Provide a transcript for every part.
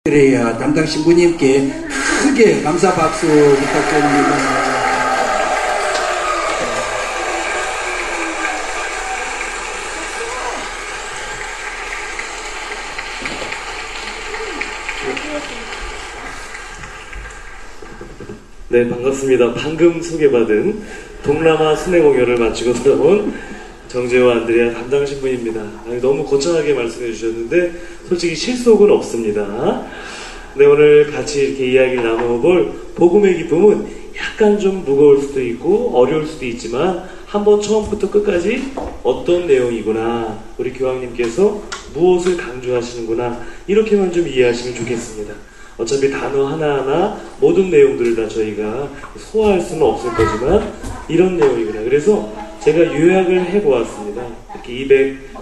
그래야 담당 신부님께 크게 감사 박수 부탁드립니다. 네, 반갑습니다. 방금 소개받은 동남아 순회공연을 마치고 돌아온 정재호 안드레아 담당 신부입니다. 너무 거창하게 말씀해 주셨는데 솔직히 실속은 없습니다. 네, 오늘 같이 이렇게 이야기를 나눠볼 복음의 기쁨은 약간 좀 무거울 수도 있고 어려울 수도 있지만 한번 처음부터 끝까지 어떤 내용이구나, 우리 교황님께서 무엇을 강조하시는구나, 이렇게만 좀 이해하시면 좋겠습니다. 어차피 단어 하나하나 모든 내용들을 다 저희가 소화할 수는 없을 거지만 이런 내용이구나. 그래서 제가 요약을 해보았습니다. 이렇게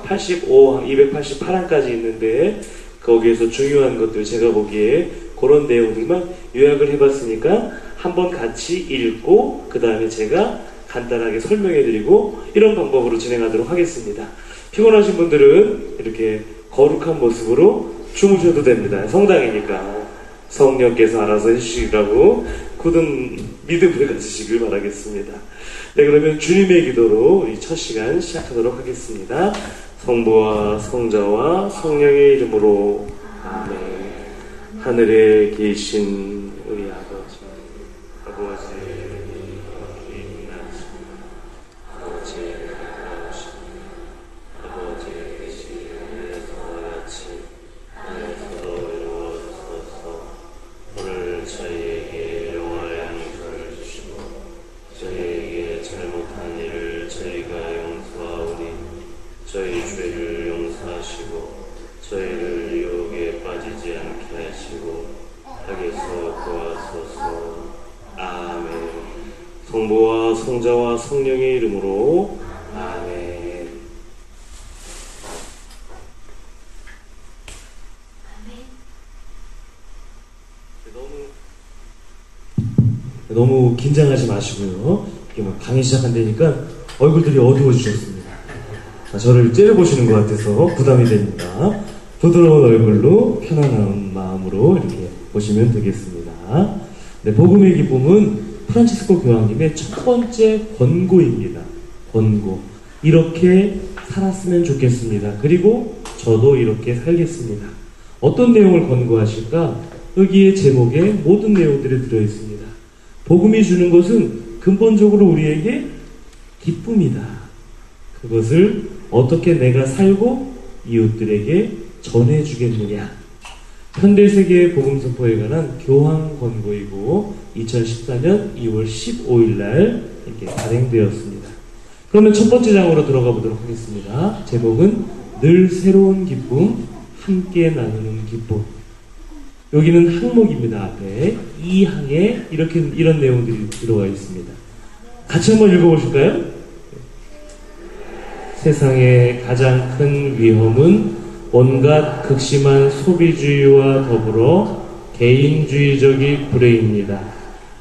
288항까지 있는데 거기에서 중요한 것들 제가 보기에 그런 내용들만 요약을 해봤으니까 한번 같이 읽고 그 다음에 제가 간단하게 설명해드리고 이런 방법으로 진행하도록 하겠습니다. 피곤하신 분들은 이렇게 거룩한 모습으로 주무셔도 됩니다. 성당이니까 성령께서 알아서 해주시라고 굳은 믿음을 가지시길 바라겠습니다. 네, 그러면 주님의 기도로 이 첫 시간 시작하도록 하겠습니다. 성부와 성자와 성령의 이름으로 아멘. 하늘에 계신 우리 아버지 저희에게 영화의 양식을 주시고 저희에게 잘못한 일을 저희가 용서하오니 저희 죄를 용서하시고 저희를 유혹에 빠지지 않게 하시고 악에서 구하소서. 아멘. 성부와 성자와 성령의 이름으로 아멘. 너무 긴장하지 마시고요. 이게 막 강의 시작한다니까 얼굴들이 어두워지셨습니다. 저를 째려보시는 것 같아서 부담이 됩니다. 부드러운 얼굴로 편안한 마음으로 이렇게 보시면 되겠습니다. 네, 복음의 기쁨은 프란치스코 교황님의 첫 번째 권고입니다. 권고. 이렇게 살았으면 좋겠습니다. 그리고 저도 이렇게 살겠습니다. 어떤 내용을 권고하실까? 여기에 제목에 모든 내용들이 들어있습니다. 복음이 주는 것은 근본적으로 우리에게 기쁨이다. 그것을 어떻게 내가 살고 이웃들에게 전해주겠느냐. 현대세계의 복음선포에 관한 교황 권고이고 2014년 2월 15일 날 이렇게 발행되었습니다. 그러면 첫 번째 장으로 들어가 보도록 하겠습니다. 제목은 늘 새로운 기쁨, 함께 나누는 기쁨. 여기는 항목입니다. 앞에 이 항에 이런 내용들이 들어가 있습니다. 같이 한번 읽어보실까요? 세상의 가장 큰 위험은 온갖 극심한 소비주의와 더불어 개인주의적인 불의입니다.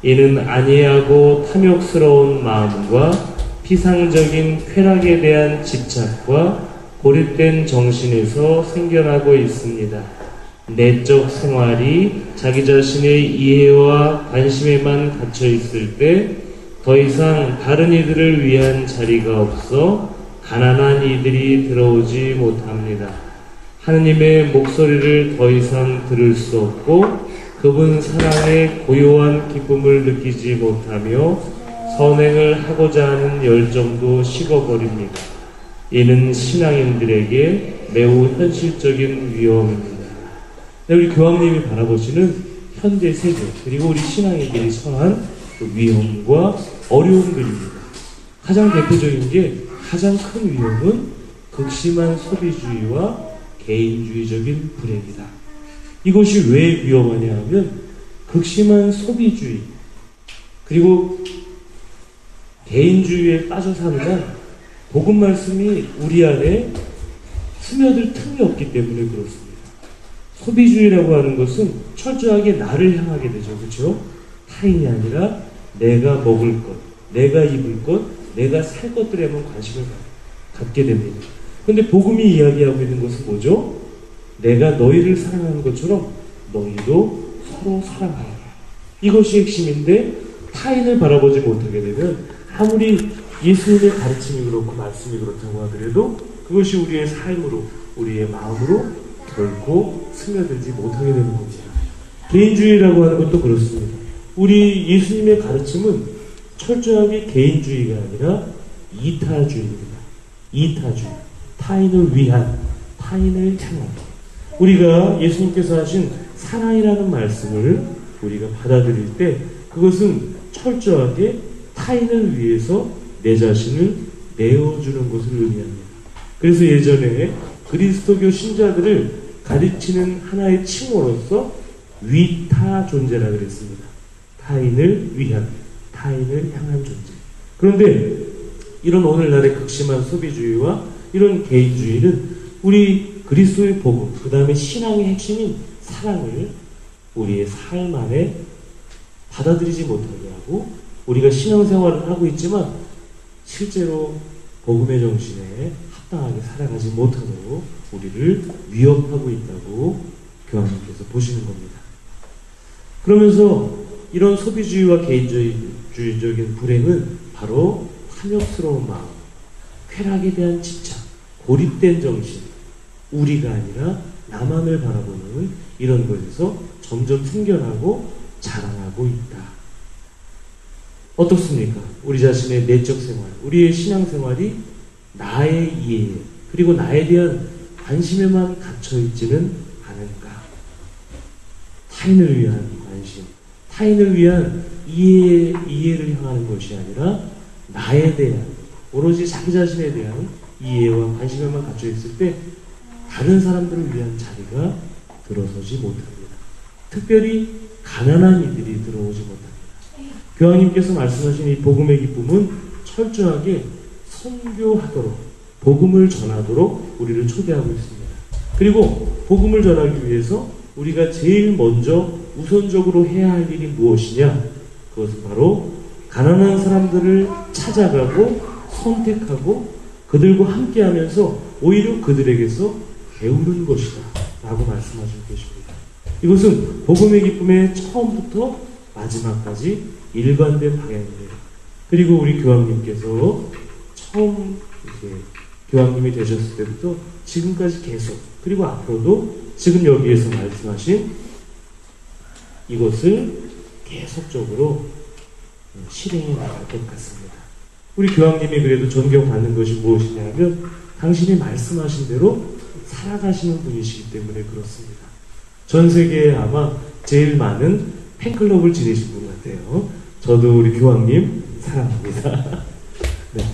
이는 안이하고 탐욕스러운 마음과 피상적인 쾌락에 대한 집착과 고립된 정신에서 생겨나고 있습니다. 내적 생활이 자기 자신의 이해와 관심에만 갇혀 있을 때 더 이상 다른 이들을 위한 자리가 없어 가난한 이들이 들어오지 못합니다. 하느님의 목소리를 더 이상 들을 수 없고 그분 사랑의 고요한 기쁨을 느끼지 못하며 선행을 하고자 하는 열정도 식어버립니다. 이는 신앙인들에게 매우 현실적인 위험입니다. 우리 교황님이 바라보시는 현대 세계 그리고 우리 신앙인들이 처한 그 위험과 어려움들입니다. 가장 대표적인 게 가장 큰 위험은 극심한 소비주의와 개인주의적인 불행이다. 이것이 왜 위험하냐 하면 극심한 소비주의 그리고 개인주의에 빠져 사는 한 복음 말씀이 우리 안에 스며들 틈이 없기 때문에 그렇습니다. 소비주의라고 하는 것은 철저하게 나를 향하게 되죠. 그렇죠? 타인이 아니라 내가 먹을 것, 내가 입을 것, 내가 살 것들에만 관심을 갖게 됩니다. 그런데 복음이 이야기하고 있는 것은 뭐죠? 내가 너희를 사랑하는 것처럼 너희도 서로 사랑하라. 이것이 핵심인데 타인을 바라보지 못하게 되면 아무리 예수님의 가르침이 그렇고 말씀이 그렇다고 하더라도 그것이 우리의 삶으로 우리의 마음으로 결코 스며들지 못하게 되는 겁니다. 개인주의라고 하는 것도 그렇습니다. 우리 예수님의 가르침은 철저하게 개인주의가 아니라 이타주의입니다. 이타주의. 타인을 위한, 타인을 향한. 우리가 예수님께서 하신 사랑이라는 말씀을 우리가 받아들일 때 그것은 철저하게 타인을 위해서 내 자신을 내어주는 것을 의미합니다. 그래서 예전에 그리스도교 신자들을 가르치는 하나의 칭호로서 위타 존재라 그랬습니다. 타인을 위한, 타인을 향한 존재. 그런데 이런 오늘날의 극심한 소비주의와 이런 개인주의는 우리 그리스도의 복음, 그 다음에 신앙의 핵심인 사랑을 우리의 삶 안에 받아들이지 못하게 하고 우리가 신앙생활을 하고 있지만 실제로 복음의 정신에 합당하게 살아가지 못하도록 우리를 위협하고 있다고 교황님께서 보시는 겁니다. 그러면서 이런 소비주의와 개인주의적인 불행은 바로 탐욕스러운 마음, 쾌락에 대한 집착, 고립된 정신, 우리가 아니라 나만을 바라보는 이런 것에서 점점 생겨나고 자라나고 있다. 어떻습니까? 우리 자신의 내적 생활, 우리의 신앙생활이 나의 이해, 그리고 나에 대한 관심에만 갇혀있지는 않은가? 타인을 위한 관심, 타인을 위한 이해를 향하는 것이 아니라 나에 대한, 오로지 자기 자신에 대한 이해와 관심에만 갇혀있을 때 다른 사람들을 위한 자리가 들어서지 못합니다. 특별히 가난한 이들이 들어오지 못합니다. 교황님께서 말씀하신 이 복음의 기쁨은 철저하게 선교하도록, 복음을 전하도록 우리를 초대하고 있습니다. 그리고 복음을 전하기 위해서 우리가 제일 먼저 우선적으로 해야 할 일이 무엇이냐? 그것은 바로 가난한 사람들을 찾아가고 선택하고 그들과 함께하면서 오히려 그들에게서 배우는 것이다 라고 말씀하시고 계십니다. 이것은 복음의 기쁨의 처음부터 마지막까지 일관된 방향입니다. 그리고 우리 교황님께서 처음 이제 교황님이 되셨을 때부터 지금까지 계속, 그리고 앞으로도 지금 여기에서 말씀하신 이것을 계속적으로 실행해 나갈 것 같습니다. 우리 교황님이 그래도 존경받는 것이 무엇이냐면 당신이 말씀하신 대로 살아가시는 분이시기 때문에 그렇습니다. 전 세계에 아마 제일 많은 팬클럽을 지니신 분 같아요. 저도 우리 교황님 사랑합니다. 네.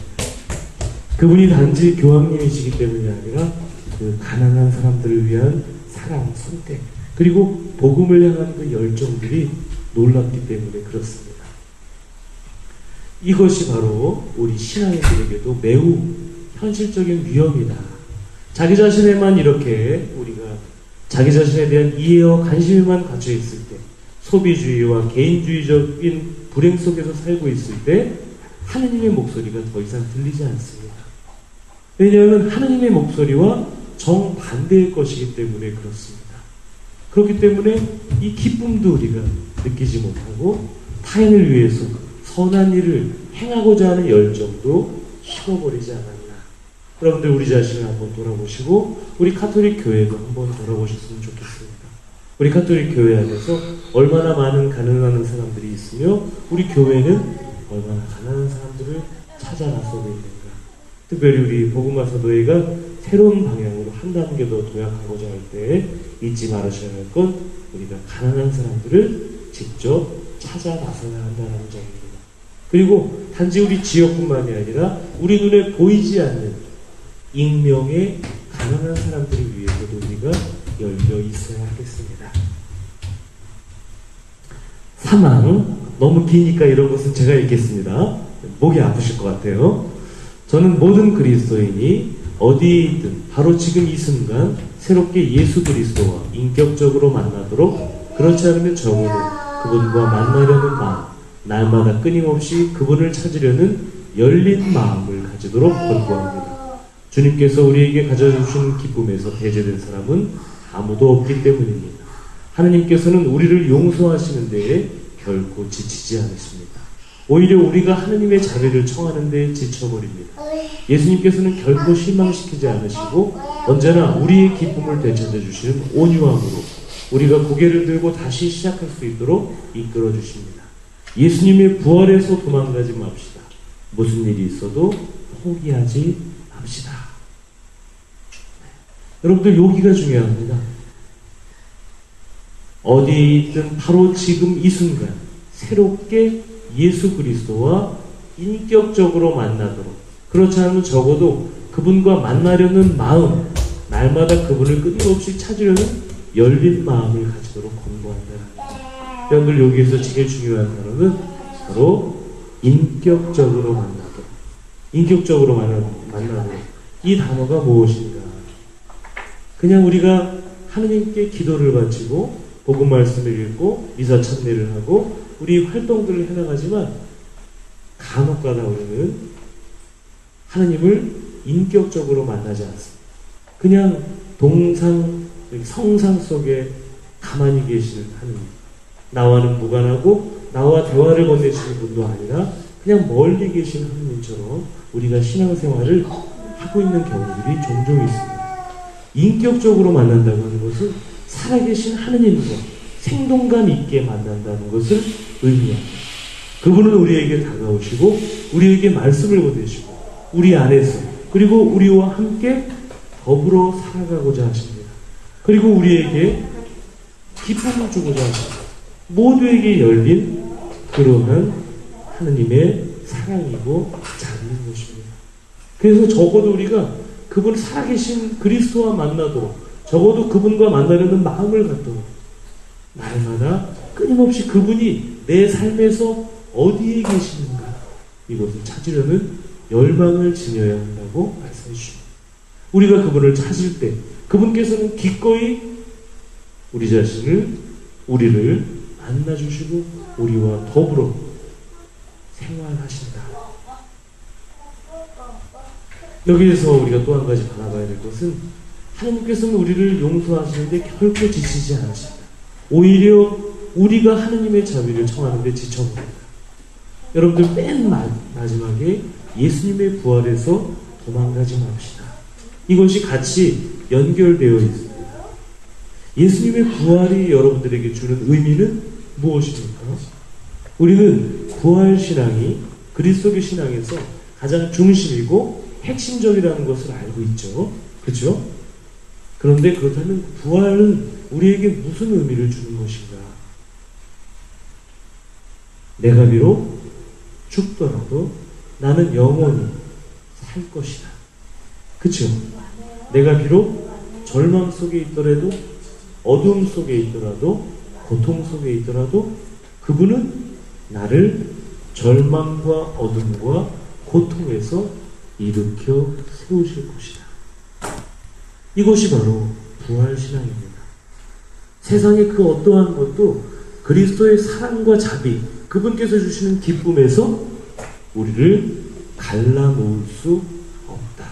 그분이 단지 교황님이시기 때문이 아니라 그 가난한 사람들을 위한 사랑, 선택, 그리고 복음을 향한 그 열정들이 놀랍기 때문에 그렇습니다. 이것이 바로 우리 신앙인들에게도 매우 현실적인 위험이다. 자기 자신에만 이렇게 우리가 자기 자신에 대한 이해와 관심에만 갇혀 있을 때, 소비주의와 개인주의적인 불행 속에서 살고 있을 때 하느님의 목소리가 더 이상 들리지 않습니다. 왜냐하면 하느님의 목소리와 정반대의 것이기 때문에 그렇습니다. 그렇기 때문에 이 기쁨도 우리가 느끼지 못하고 타인을 위해서 선한 일을 행하고자 하는 열정도 식어버리지 않았나. 여러분들 우리 자신을 한번 돌아보시고 우리 카톨릭 교회도 한번 돌아보셨으면 좋겠습니다. 우리 카톨릭 교회 안에서 얼마나 많은 가난한 사람들이 있으며 우리 교회는 얼마나 가난한 사람들을 찾아 나서고 있는가. 특별히 우리 복음화 사도회가 새로운 방향으로 한 단계 더 도약하고자 할 때 잊지 말으셔야 할 건 우리가 가난한 사람들을 직접 찾아 나서야 한다는 점입니다. 그리고 단지 우리 지역뿐만이 아니라 우리 눈에 보이지 않는 익명의 가난한 사람들을 위해서도 우리가 열려 있어야 하겠습니다. 사망, 너무 기니까 이런 것은 제가 읽겠습니다. 목이 아프실 것 같아요. 저는 모든 그리스도인이 어디에 있든 바로 지금 이 순간 새롭게 예수 그리스도와 인격적으로 만나도록, 그렇지 않으면 적어도 그분과 만나려는 마음, 날마다 끊임없이 그분을 찾으려는 열린 마음을 가지도록 권고합니다. 주님께서 우리에게 가져주신 기쁨에서 배제된 사람은 아무도 없기 때문입니다. 하느님께서는 우리를 용서하시는 데에 결코 지치지 않으십니다. 오히려 우리가 하느님의 자비를 청하는 데에 지쳐버립니다. 예수님께서는 결코 실망시키지 않으시고 언제나 우리의 기쁨을 되찾아 주시는 온유함으로 우리가 고개를 들고 다시 시작할 수 있도록 이끌어 주십니다. 예수님의 부활에서 도망가지 맙시다. 무슨 일이 있어도 포기하지 맙시다. 여러분들 여기가 중요합니다. 어디에 있든 바로 지금 이 순간 새롭게 예수 그리스도와 인격적으로 만나도록, 그렇지 않으면 적어도 그분과 만나려는 마음, 날마다 그분을 끊임없이 찾으려는 열린 마음을 가지도록 권고한다. 여러분들 여기에서 제일 중요한 단어는 바로 인격적으로 만나도록. 인격적으로 만나도록. 이 단어가 무엇인가? 그냥 우리가 하느님께 기도를 바치고 복음 말씀을 읽고 미사 찬미를 하고 우리 활동들을 해나가지만 간혹가다 우리는 하느님을 인격적으로 만나지 않습니다. 그냥 성상 속에 가만히 계시는 하느님, 나와는 무관하고 나와 대화를 건네시는 분도 아니라 그냥 멀리 계신 하느님처럼 우리가 신앙생활을 하고 있는 경우들이 종종 있습니다. 인격적으로 만난다고 하는 것은 살아계신 하느님과 생동감 있게 만난다는 것을 의미합니다. 그분은 우리에게 다가오시고 우리에게 말씀을 보내시고 우리 안에서 그리고 우리와 함께 더불어 살아가고자 하십니다. 그리고 우리에게 기쁨을 주고자 하십니다. 모두에게 열린 그러한 하느님의 사랑이고 자비인 것입니다. 그래서 적어도 우리가 그분 살아계신 그리스도와 만나도록, 적어도 그분과 만나려는 마음을 갖도록 날마다 끊임없이 그분이 내 삶에서 어디에 계시는가 이것을 찾으려는 열망을 지녀야 한다고 말씀해 주십니다. 우리가 그분을 찾을 때 그분께서는 기꺼이 우리를 만나주시고 우리와 더불어 생활하신다. 여기에서 우리가 또 한 가지 바라봐야 될 것은 하나님께서는 우리를 용서하시는데 결코 지치지 않으십니다. 오히려 우리가 하느님의 자비를 청하는데 지쳐버립니다. 여러분들 맨 마지막에 예수님의 부활에서 도망가지 맙시다. 이것이 같이 연결되어 있습니다. 예수님의 부활이 여러분들에게 주는 의미는 무엇입니까? 우리는 부활신앙이 그리스도의 신앙에서 가장 중심이고 핵심적이라는 것을 알고 있죠. 그렇죠? 그런데 그렇다면 부활은 우리에게 무슨 의미를 주는 것인가? 내가 비록 죽더라도 나는 영원히 살 것이다. 그렇죠? 내가 비록 절망 속에 있더라도 어둠 속에 있더라도 고통 속에 있더라도 그분은 나를 절망과 어둠과 고통에서 일으켜 세우실 것이다. 이것이 바로 부활신앙입니다. 세상의 그 어떠한 것도 그리스도의 사랑과 자비, 그분께서 주시는 기쁨에서 우리를 갈라놓을 수 없다.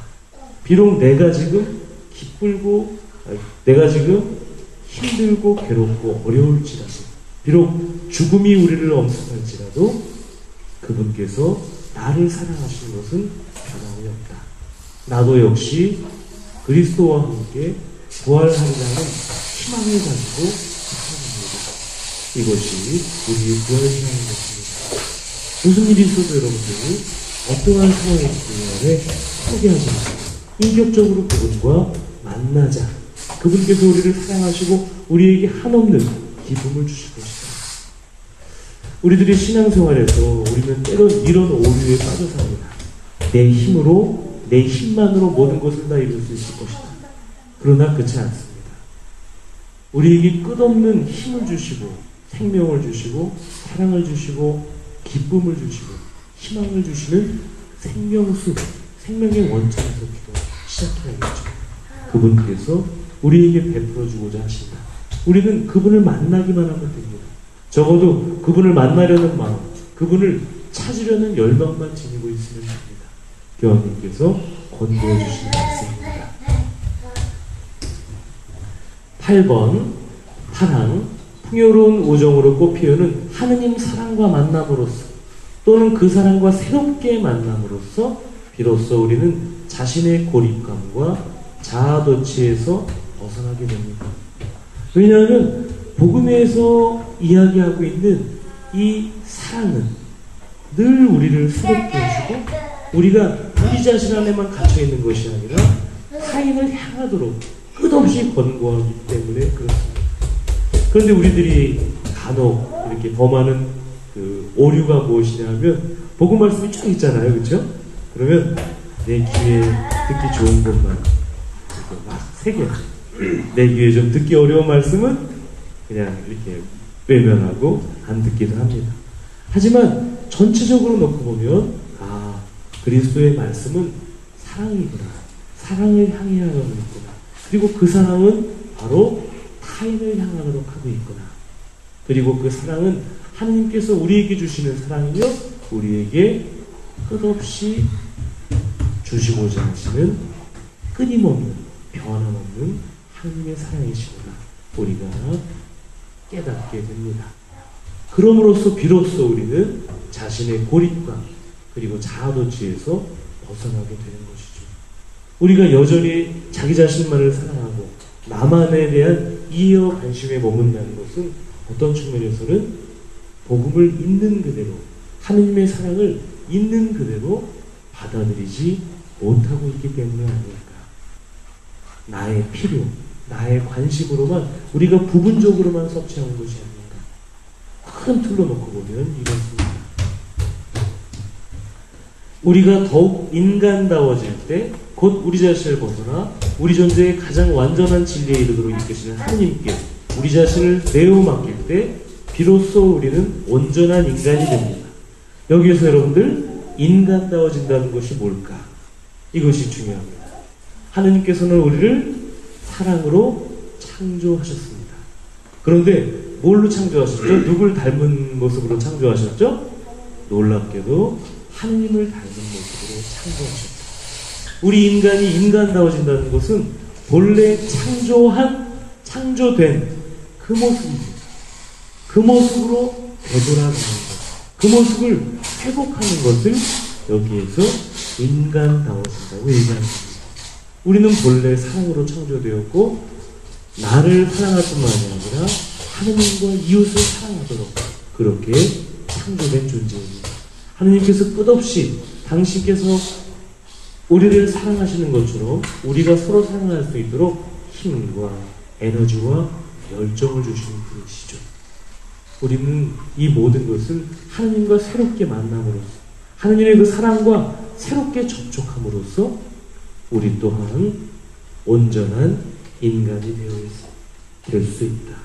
비록 내가 지금 내가 지금 힘들고 괴롭고 어려울지라도, 비록 죽음이 우리를 엄습할지라도 그분께서 나를 사랑하시는 것은 변함이 없다. 나도 역시 그리스도와 함께 부활하리라는 희망을 가지고 살아갑니다. 이것이 우리의 부활신앙인 것입니다. 무슨 일이 있어도 여러분들이 어떠한 상황이 있든 포기하지 마시고 인격적으로 그분과 만나자. 그분께서 우리를 사랑하시고 우리에게 한없는 기쁨을 주실 것이다. 우리들의 신앙생활에서 우리는 때론 이런 오류에 빠져 삽니다. 내 힘으로, 내 힘만으로 모든 것을 다 이룰 수 있을 것이다. 그러나 그렇지 않습니다. 우리에게 끝없는 힘을 주시고 생명을 주시고 사랑을 주시고 기쁨을 주시고 희망을 주시는 생명수, 생명의 원천에서부터 시작해야겠죠. 그분께서 우리에게 베풀어주고자 하신다. 우리는 그분을 만나기만 하면 됩니다. 적어도 그분을 만나려는 마음, 그분을 찾으려는 열망만 지니고 있으면 됩니다. 교황님께서 권고해 주신 말씀입니다. 8번 파랑 풍요로운 우정으로 꽃피우는 하느님 사랑과 만남으로써 또는 그 사랑과 새롭게 만남으로써 비로소 우리는 자신의 고립감과 자아도취에서 벗어나게 됩니다. 왜냐하면 복음에서 이야기하고 있는 이 사랑은 늘 우리를 새롭게 해주고 우리가 우리 자신 안에만 갇혀있는 것이 아니라 타인을 향하도록 끝없이 권고하기 때문에 그렇습니다. 그런데 우리들이 간혹 이렇게 범하는 그 오류가 무엇이냐면 복음 말씀이 쭉 있잖아요. 그렇죠? 그러면 내 귀에 듣기 좋은 것만 막 새겨. 내 귀에 좀 듣기 어려운 말씀은 그냥 이렇게 외면하고 안 듣기도 합니다. 하지만 전체적으로 놓고 보면 그리스도의 말씀은 사랑이구나. 사랑을 향해 하고 있구나. 그리고 그 사랑은 바로 타인을 향하도록 하고 있구나. 그리고 그 사랑은 하나님께서 우리에게 주시는 사랑이며 우리에게 끝없이 주시고자 하시는 끊임없는 변함없는 하나님의 사랑이시구나. 우리가 깨닫게 됩니다. 그럼으로써 비로소 우리는 자신의 고립감 그리고 자아도취에서 벗어나게 되는 것이죠. 우리가 여전히 자기 자신만을 사랑하고 나만에 대한 이해와 관심에 머문다는 것은 어떤 측면에서는 복음을 있는 그대로 하느님의 사랑을 있는 그대로 받아들이지 못하고 있기 때문이 아닐까. 나의 필요, 나의 관심으로만 우리가 부분적으로만 섭취하는 것이 아닌가. 큰 틀로 놓고 보면 이렇습니다. 우리가 더욱 인간다워질 때 곧 우리 자신을 벗어나 우리 존재의 가장 완전한 진리에 이르도록 이끄시는 하느님께 우리 자신을 내어 맡길 때 비로소 우리는 온전한 인간이 됩니다. 여기에서 여러분들 인간다워진다는 것이 뭘까? 이것이 중요합니다. 하느님께서는 우리를 사랑으로 창조하셨습니다. 그런데 뭘로 창조하셨죠? 누굴 닮은 모습으로 창조하셨죠? 놀랍게도 하느님을 닮은 모습으로 창조하셨다. 우리 인간이 인간다워진다는 것은 본래 창조된 그 모습입니다. 그 모습으로 되돌아가는 것, 그 모습을 회복하는 것을 여기에서 인간다워진다고 얘기합니다. 우리는 본래 사랑으로 창조되었고 나를 사랑할 뿐만이 아니라 하느님과 이웃을 사랑하도록 그렇게 창조된 존재입니다. 하느님께서 끝없이 당신께서 우리를 사랑하시는 것처럼 우리가 서로 사랑할 수 있도록 힘과 에너지와 열정을 주시는 분이시죠. 우리는 이 모든 것을 하느님과 새롭게 만남으로써 하느님의 그 사랑과 새롭게 접촉함으로써 우리 또한 온전한 인간이 될 수 있다.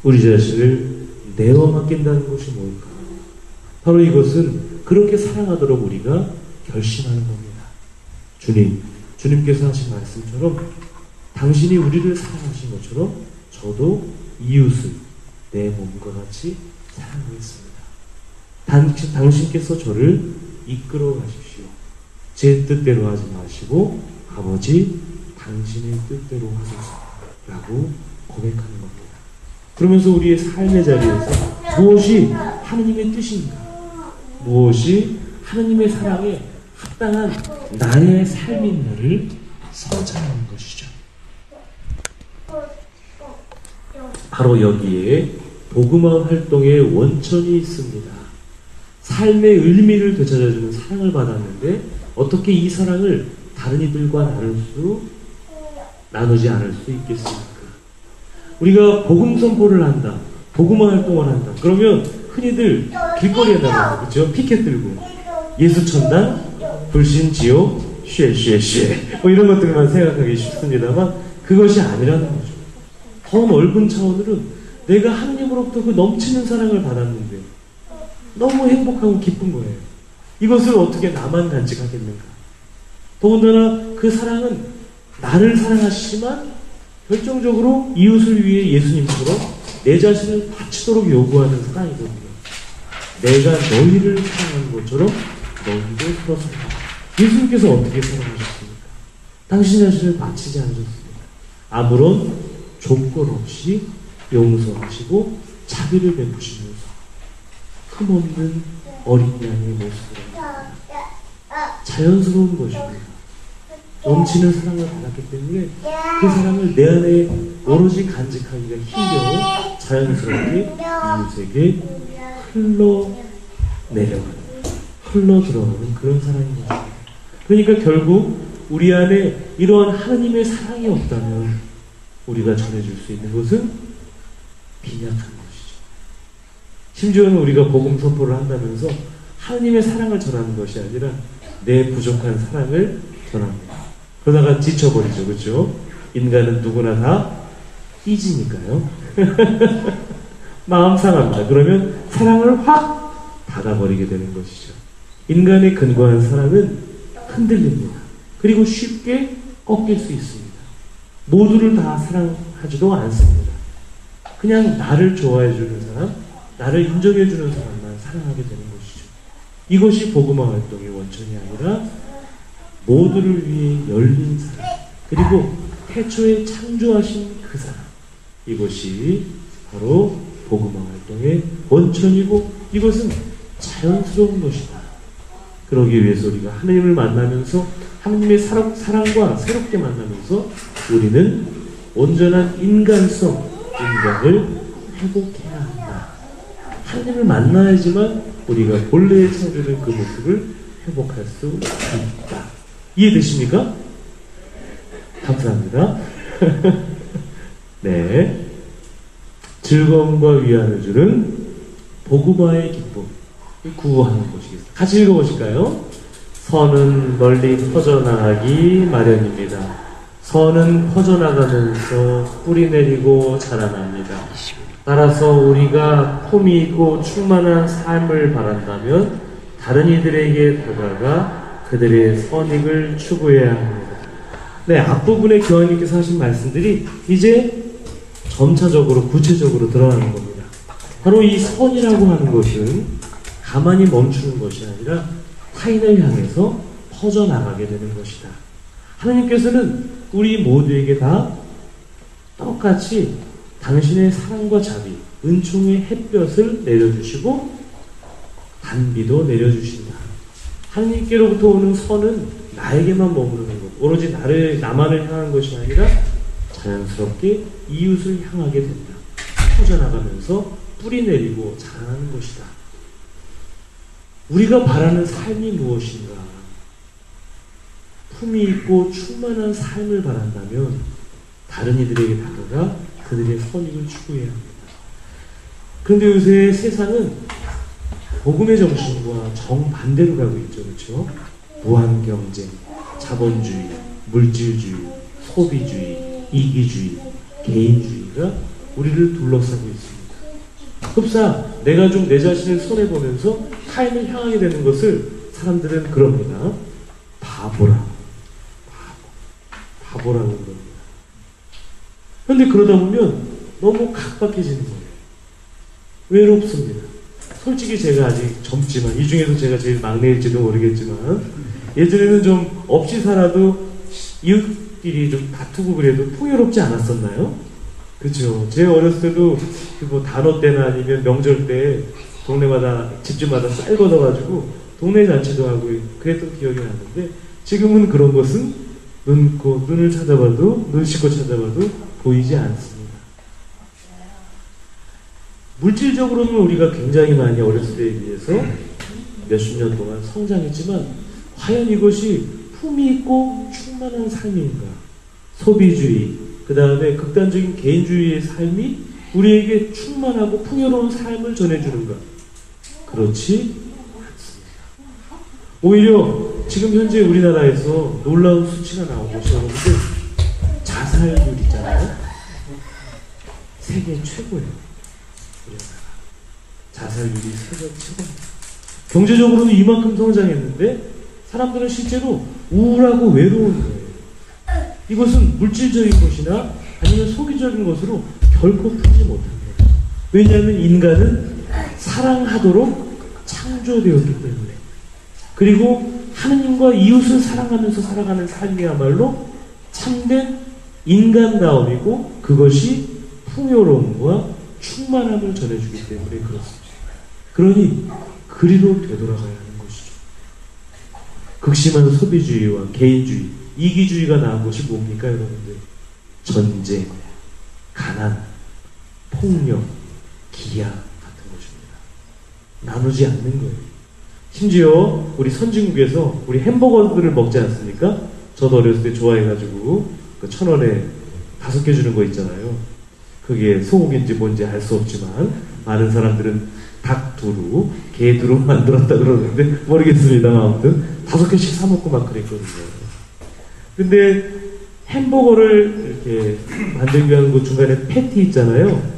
우리 자신을 내어 맡긴다는 것이 뭘까? 바로 이것은 그렇게 사랑하도록 우리가 결심하는 겁니다. 주님께서 하신 말씀처럼 당신이 우리를 사랑하신 것처럼 저도 이웃을 내 몸과 같이 사랑하겠습니다. 당신께서 저를 이끌어 가십시오. 제 뜻대로 하지 마시고 아버지 당신의 뜻대로 하소서 라고 고백하는 겁니다. 그러면서 우리의 삶의 자리에서 무엇이 하느님의 뜻인가, 무엇이 하느님의 사랑에 합당한 나의 삶인가를 성찰하는 것이죠. 바로 여기에 복음화 활동의 원천이 있습니다. 삶의 의미를 되찾아주는 사랑을 받았는데 어떻게 이 사랑을 다른 이들과 나누지 않을 수 있겠습니까? 우리가 복음 선포를 한다, 복음화 활동을 한다. 그러면 흔히들 길거리에 나가서 그렇죠? 피켓 들고 예수 천당, 불신 지옥, 쉐쉐쉐 뭐 이런 것들만 생각하기 쉽습니다만 그것이 아니라는 거죠. 더 넓은 차원으로는 내가 하느님으로부터 그 넘치는 사랑을 받았는데 너무 행복하고 기쁜 거예요. 이것을 어떻게 나만 간직하겠는가? 더군다나 그 사랑은 나를 사랑하시지만 결정적으로 이웃을 위해 예수님처럼 내 자신을 바치도록 요구하는 사랑이거든요. 내가 너희를 사랑하는 것처럼 너희도 서로 사랑하라. 예수님께서 어떻게 사랑하셨습니까? 당신 자신을 바치지 않으셨습니까? 아무런 조건 없이 용서하시고 자비를 베푸시면서 흠없는 어린 양의 모습으로 자연스러운 것입니다. 넘치는 사랑을 받았기 때문에 그 사랑을 내 안에 오로지 간직하기가 힘겨워 자연스럽게 이웃에게 흘러 들어가는 그런 사랑인 것입니다. 그러니까 결국 우리 안에 이러한 하나님의 사랑이 없다면 우리가 전해줄 수 있는 것은 빈약한 것이죠. 심지어는 우리가 복음 선포를 한다면서 하나님의 사랑을 전하는 것이 아니라 내 부족한 사랑을 전합니다. 그러다가 지쳐버리죠. 그렇죠? 인간은 누구나 다 삐지니까요. 마음 상합니다. 그러면 사랑을 확 닫아버리게 되는 것이죠. 인간의 근거한 사랑은 흔들립니다. 그리고 쉽게 꺾일 수 있습니다. 모두를 다 사랑하지도 않습니다. 그냥 나를 좋아해주는 사람, 나를 인정해주는 사람만 사랑하게 되는 것이죠. 이것이 복음화 활동의 원천이 아니라 모두를 위해 열린 사랑, 그리고 태초에 창조하신 그 사랑, 이것이 바로 복음화 활동의 원천이고 이것은 자연스러운 것이다. 그러기 위해서 우리가 하나님을 만나면서 하나님의 사랑과 새롭게 만나면서 우리는 온전한 인간성, 인간을 회복해야 한다. 하나님을 만나야지만 우리가 본래의 창조된 그 모습을 회복할 수 있다. 이해되십니까? 감사합니다. 네. 즐거움과 위안을 주는 복음화의 기쁨. 구호하는 것이겠습니다. 같이 읽어보실까요? 선은 널리 퍼져나가기 마련입니다. 선은 퍼져나가면서 뿌리 내리고 자라납니다. 따라서 우리가 품이 있고 충만한 삶을 바란다면 다른 이들에게 다가가 그들의 선익을 추구해야 합니다. 네, 앞부분에 교황님께서 하신 말씀들이 이제 점차적으로 구체적으로 드러나는 겁니다. 바로 이 선이라고 하는 것은 가만히 멈추는 것이 아니라 타인을 향해서 퍼져나가게 되는 것이다. 하나님께서는 우리 모두에게 다 똑같이 당신의 사랑과 자비, 은총의 햇볕을 내려주시고 단비도 내려주신다. 하나님께로부터 오는 선은 나에게만 머무르는 것, 오로지 나만을 향한 것이 아니라 자연스럽게 이웃을 향하게 된다. 퍼져나가면서 뿌리 내리고 자라나는 것이다. 우리가 바라는 삶이 무엇인가? 품이 있고 충만한 삶을 바란다면 다른 이들에게 다가가 그들의 선익을 추구해야 합니다. 그런데 요새 세상은 복음의 정신과 정반대로 가고 있죠. 그렇죠? 무한 경쟁, 자본주의, 물질주의, 소비주의, 이기주의, 개인주의가 우리를 둘러싸고 있습니다. 흡사 내가 좀 내 자신을 손해보면서 타인을 향하게 되는 것을 사람들은 그럽니다. 바보라고 그럽니다. 그런데 그러다 보면 너무 각박해지는 거예요. 외롭습니다. 솔직히 제가 아직 젊지만, 이 중에서 제가 제일 막내일지도 모르겠지만, 예전에는 좀 없이 살아도 이웃끼리 좀 다투고 그래도 풍요롭지 않았었나요? 그렇죠. 제 어렸을 때도 뭐 단오 때나 아니면 명절 때 동네마다 집집마다 쌀 걷어가지고 동네 잔치도 하고 그랬던 기억이 나는데 지금은 그런 것은 눈을 찾아봐도 눈 씻고 찾아봐도 보이지 않습니다. 물질적으로는 우리가 굉장히 많이 어렸을 때에 비해서 몇십 년 동안 성장했지만 과연 이것이 품이 있고 충만한 삶인가? 소비주의, 그 다음에 극단적인 개인주의의 삶이 우리에게 충만하고 풍요로운 삶을 전해주는가? 그렇지 않습니다. 오히려 지금 현재 우리나라에서 놀라운 수치가 나오고 여러분들 자살률 있잖아요. 세계 최고예요. 우리나라 자살률이 세계 최고입니다. 경제적으로는 이만큼 성장했는데 사람들은 실제로 우울하고 외로운 거예요. 이것은 물질적인 것이나 아니면 소비적인 것으로 결코 풀지 못합니다. 왜냐하면 인간은 사랑하도록 창조되었기 때문에, 그리고 하느님과 이웃을 사랑하면서 살아가는 삶이야말로 참된 인간다움이고 그것이 풍요로움과 충만함을 전해주기 때문에 그렇습니다. 그러니 그리로 되돌아가야 하는 것이죠. 극심한 소비주의와 개인주의, 이기주의가 나온 것이 뭡니까 여러분들? 전쟁, 가난, 폭력, 기아 같은 것입니다. 나누지 않는 거예요. 심지어 우리 선진국에서 우리 햄버거들을 먹지 않습니까? 저도 어렸을 때 좋아해가지고 그 1,000원에 5개 주는 거 있잖아요. 그게 소고기인지 뭔지 알 수 없지만 많은 사람들은 닭두루, 개두루 만들었다 그러는데 모르겠습니다. 아무튼 5개씩 사 먹고 막 그랬거든요. 근데 햄버거를 이렇게 만들기 위한 그 중간에 패티 있잖아요.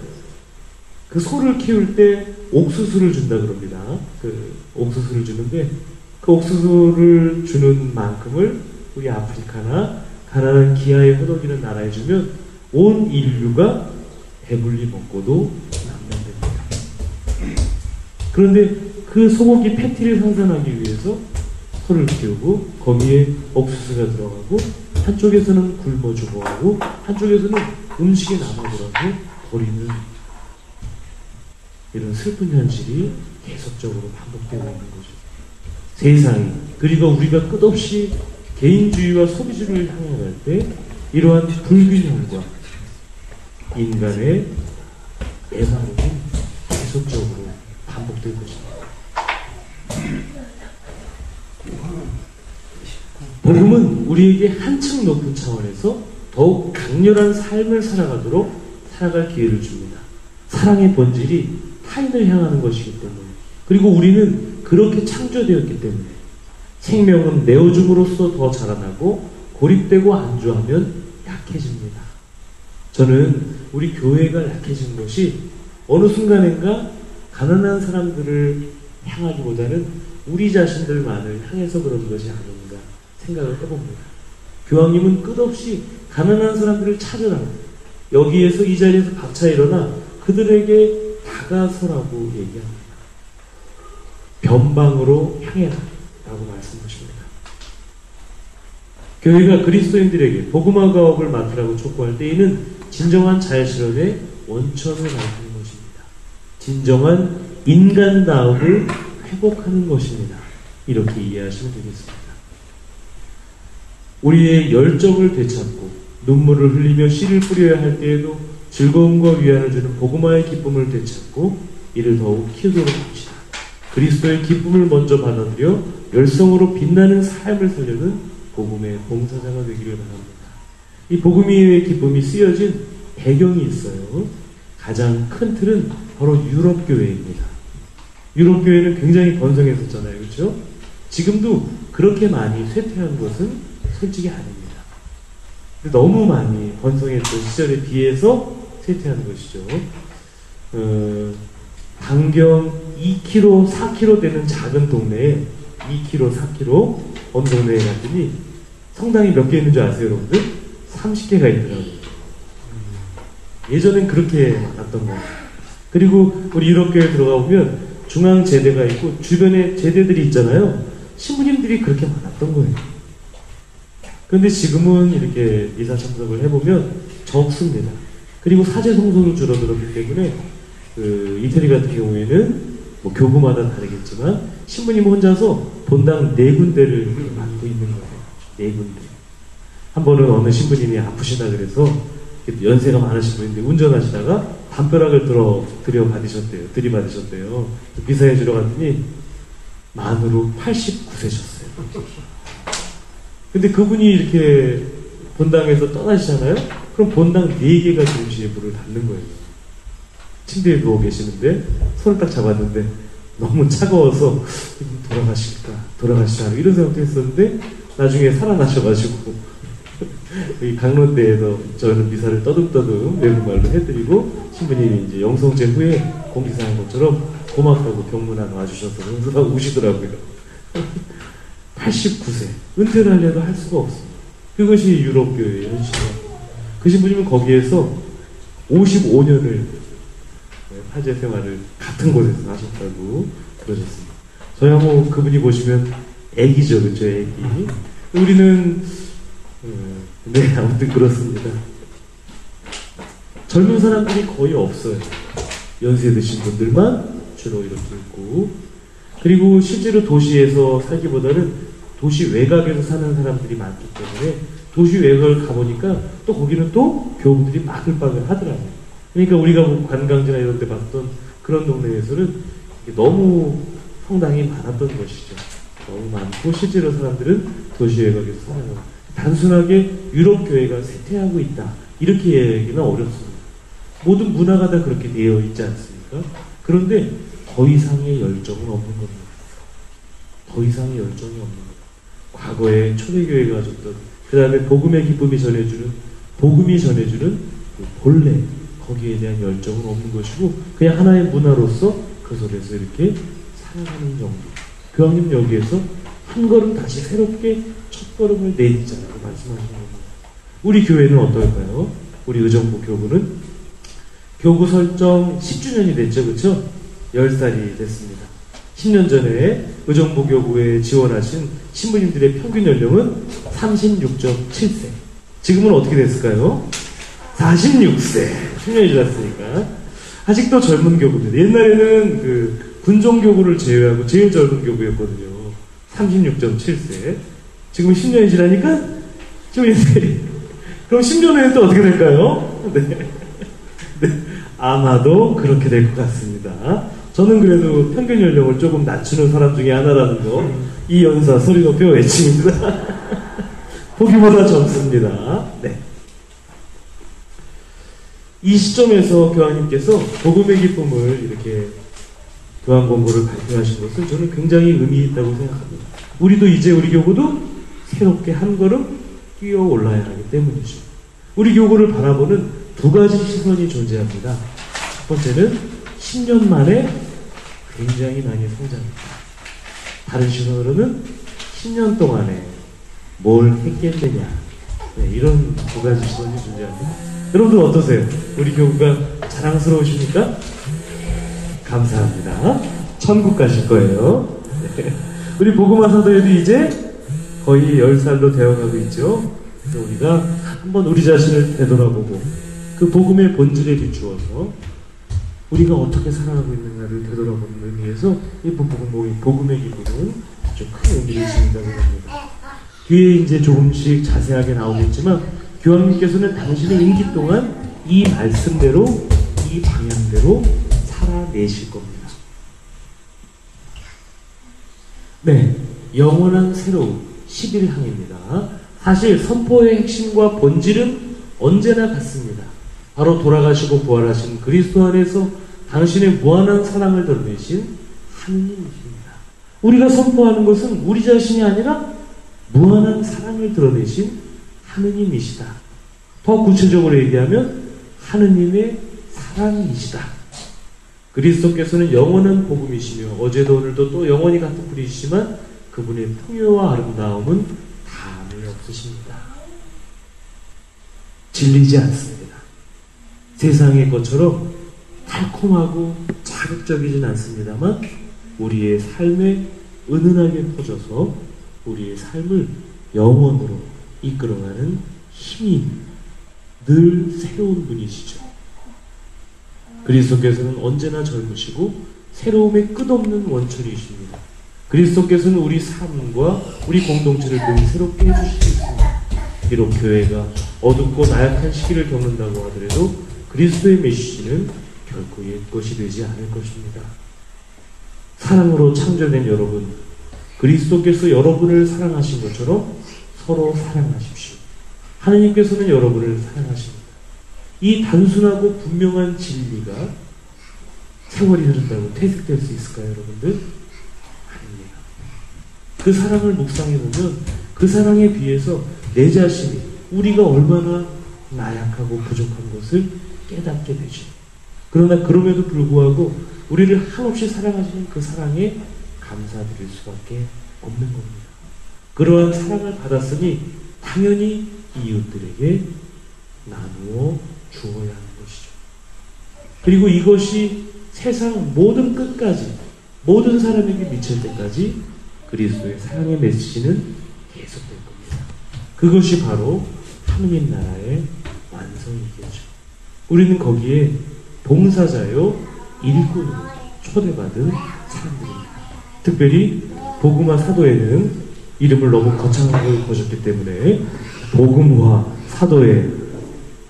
그 소를 키울 때 옥수수를 준다 그럽니다. 그 옥수수를 주는데 그 옥수수를 주는 만큼을 우리 아프리카나 가난한 기아에 허덕이는 나라에 주면 온 인류가 배불리 먹고도 남는답니다. 그런데 그 소고기 패티를 생산하기 위해서 소를 키우고 거기에 옥수수가 들어가고 한쪽에서는 굶어 죽어가고 한쪽에서는 음식이 남아돌아서 버리는 이런 슬픈 현실이 계속적으로 반복되고 있는 거죠. 세상이 그리고 우리가 끝없이 개인주의와 소비주의를 향해 갈 때 이러한 불균형과 인간의 애만음은 계속적으로 반복될 것입니다. 복음은 우리에게 한층 높은 차원에서 더욱 강렬한 삶을 살아갈 기회를 줍니다. 사랑의 본질이 타인을 향하는 것이기 때문에, 그리고 우리는 그렇게 창조되었기 때문에 생명은 내어줌으로써 더 자라나고 고립되고 안주하면 약해집니다. 저는 우리 교회가 약해진 것이 어느 순간인가 가난한 사람들을 향하기보다는 우리 자신들만을 향해서 그런 것이 아닌가 생각을 해봅니다. 교황님은 끝없이 가난한 사람들을 찾으라, 여기에서 이 자리에서 박차 일어나 그들에게 다가서라고 얘기합니다. 변방으로 향해라 라고 말씀하십니다. 교회가 그리스도인들에게 복음화 가업을 맡으라고 촉구할 때 이는 진정한 자유실현의 원천을 밝히는 것입니다. 진정한 인간다움을 회복하는 것입니다. 이렇게 이해하시면 되겠습니다. 우리의 열정을 되찾고 눈물을 흘리며 씨를 뿌려야 할 때에도 즐거움과 위안을 주는 복음화의 기쁨을 되찾고 이를 더욱 키우도록 합시다. 그리스도의 기쁨을 먼저 받아들여 열성으로 빛나는 삶을 살려는 복음의 봉사자가 되기를 바랍니다. 이 복음의 기쁨이 쓰여진 배경이 있어요. 가장 큰 틀은 바로 유럽 교회입니다. 유럽 교회는 굉장히 번성했었잖아요, 그렇죠? 지금도 그렇게 많이 쇠퇴한 것은 솔직히 아닙니다. 너무 많이 번성했던 시절에 비해서 쇠퇴한 것이죠. 반경 2km, 4km 되는 작은 동네에 2km, 4km 어느 동네에 갔더니 성당이 몇 개 있는 줄 아세요, 여러분들? 30개가 있더라고요. 예전엔 그렇게 많았던 거예요. 그리고 우리 유럽교회에 들어가 보면 중앙 제대가 있고 주변에 제대들이 있잖아요. 신부님들이 그렇게 많았던 거예요. 그런데 지금은 이렇게 이사 참석을 해보면 적습니다. 그리고 사제 성소도 줄어들었기 때문에 그 이태리 같은 경우에는 뭐 교구마다 다르겠지만 신부님 혼자서 본당 4군데를 맡고 있는 거예요. 4군데. 한 번은 어느 신부님이 아프시다 그래서 연세가 많으신 분인데 운전하시다가 담벼락을 들이받으셨대요. 미사해 주러 갔더니 만으로 89세셨어요. 근데 그분이 이렇게 본당에서 떠나시잖아요? 그럼 본당 4개가 동시에 불을 닫는 거예요. 침대에 누워 계시는데 손을 딱 잡았는데 너무 차가워서 돌아가시자 이런 생각도 했었는데 나중에 살아나셔가지고 이 강론대에서 저는 미사를 떠듬떠듬 외국말로 해드리고 신부님이 이제 영성제 후에 공기사한 것처럼 고맙다고 병문안 와주셔서 응수하고 우시더라고요. 89세 은퇴를 하려도 할 수가 없습니다. 그것이 유럽교회의 현실이에요. 그 신부님은 거기에서 55년을 화재 생활을 같은 곳에서 하셨다고 그러셨습니다. 저야 뭐 그분이 보시면 애기죠, 그렇죠? 애기. 우리는 네, 아무튼 그렇습니다. 젊은 사람들이 거의 없어요. 연세 드신 분들만 주로 이렇게 있고, 그리고 실제로 도시에서 살기보다는 도시 외곽에서 사는 사람들이 많기 때문에 도시 외곽을 가보니까 또 거기는 또 교우들이 바글바글 하더라고요. 그러니까 우리가 뭐 관광지나 이런 데 봤던 그런 동네에서는 너무 성당이 많았던 것이죠. 너무 많고 실제로 사람들은 도시 외곽에서 살아요. 단순하게 유럽 교회가 쇠퇴하고 있다 이렇게 얘기는 어렵습니다. 모든 문화가 다 그렇게 되어 있지 않습니까? 그런데 더 이상의 열정은 없는 겁니다. 더 이상의 열정이 없는 겁니다. 과거에 초대교회가 가졌던, 그 다음에 복음의 기쁨이 전해주는, 복음이 전해주는 그 본래 거기에 대한 열정은 없는 것이고 그냥 하나의 문화로서 그 속에서 이렇게 살아가는 용기. 교황님 여기에서 한 걸음 다시 새롭게 첫 걸음을 내딛자라고 말씀하시는 겁니다. 우리 교회는 어떨까요? 우리 의정부 교구는 교구 설정 10주년이 됐죠, 그렇죠? 10살이 됐습니다. 10년 전에 의정부 교구에 지원하신 신부님들의 평균 연령은 36.7세. 지금은 어떻게 됐을까요? 46세. 10년이 지났으니까. 아직도 젊은 교구들. 옛날에는 그 군종 교구를 제외하고 제일 젊은 교구였거든요. 36.7세. 지금 10년이 지나니까 11세. 그럼 10년 후에는 또 어떻게 될까요? 네. 네. 아마도 그렇게 될 것 같습니다. 저는 그래도 평균 연령을 조금 낮추는 사람 중에 하나라는 거, 이 연사 소리 높여 외칩니다. 보기보다 젊습니다. 네. 이 시점에서 교황님께서 복음의 기쁨을 이렇게 교황 공고를 발표하신 것은 저는 굉장히 의미 있다고 생각합니다. 우리도 이제 우리 교구도 새롭게 한 걸음 뛰어 올라야 하기 때문이죠. 우리 교구를 바라보는 두 가지 시선이 존재합니다. 첫 번째는 10년 만에 굉장히 많이 성장했다. 다른 시선으로는 10년 동안에 뭘 했겠느냐. 네, 이런 두 가지 시선이 존재합니다. 여러분들 어떠세요? 우리 교구가 자랑스러우십니까? 감사합니다. 천국 가실 거예요. 네. 우리 복음화 사도에도 이제 거의 10살로 되어가고 있죠. 그래서 우리가 한번 우리 자신을 되돌아보고 그 복음의 본질에 비추어서 우리가 어떻게 살아가고 있는가를 되돌아보는 의미에서 이 복음의 기쁨은 아주 큰 의미를 지닌다고 합니다. 뒤에 이제 조금씩 자세하게 나오겠지만 교황님께서는 당신의 임기 동안 이 말씀대로, 이 방향대로 살아내실 겁니다. 네, 영원한 새로움 11항입니다. 사실 선포의 핵심과 본질은 언제나 같습니다. 바로 돌아가시고 부활하신 그리스도 안에서 당신의 무한한 사랑을 드러내신 하느님이십니다. 우리가 선포하는 것은 우리 자신이 아니라 무한한 사랑을 드러내신 하느님이시다. 더 구체적으로 얘기하면 하느님의 사랑이시다. 그리스도께서는 영원한 복음이시며 어제도 오늘도 또 영원히 같은 분이시지만 그분의 풍요와 아름다움은 다함이 없으십니다. 질리지 않습니다. 세상의 것처럼 달콤하고 자극적이진 않습니다만 우리의 삶에 은은하게 퍼져서 우리의 삶을 영원으로 이끌어가는 힘이 늘 새로운 분이시죠. 그리스도께서는 언제나 젊으시고 새로움의 끝없는 원천이십니다. 그리스도께서는 우리 삶과 우리 공동체를 늘 새롭게 해주실 수 있습니다. 비록 교회가 어둡고 나약한 시기를 겪는다고 하더라도 그리스도의 메시지는 결코 옛것이 되지 않을 것입니다. 사랑으로 창조된 여러분, 그리스도께서 여러분을 사랑하신 것처럼 서로 사랑하십시오. 하느님께서는 여러분을 사랑하십니다. 이 단순하고 분명한 진리가 세월이 흐른다고 퇴색될 수 있을까요, 여러분들? 아닙니다. 그 사랑을 묵상해보면 그 사랑에 비해서 내 자신이 우리가 얼마나 나약하고 부족한 것을 깨닫게 되죠. 그러나 그럼에도 불구하고 우리를 한없이 사랑하시는 그 사랑에 감사드릴 수밖에 없는 겁니다. 그러한 사랑을 받았으니 당연히 이웃들에게 나누어 주어야 하는 것이죠. 그리고 이것이 세상 모든 끝까지 모든 사람에게 미칠 때까지 그리스도의 사랑의 메시지는 계속될 겁니다. 그것이 바로 하느님 나라의 완성이겠죠. 우리는 거기에 봉사자요 일꾼으로 초대받은 사람들입니다. 특별히 복음화 사도에는 이름을 너무 거창하게 거셨기 때문에 복음화 사도에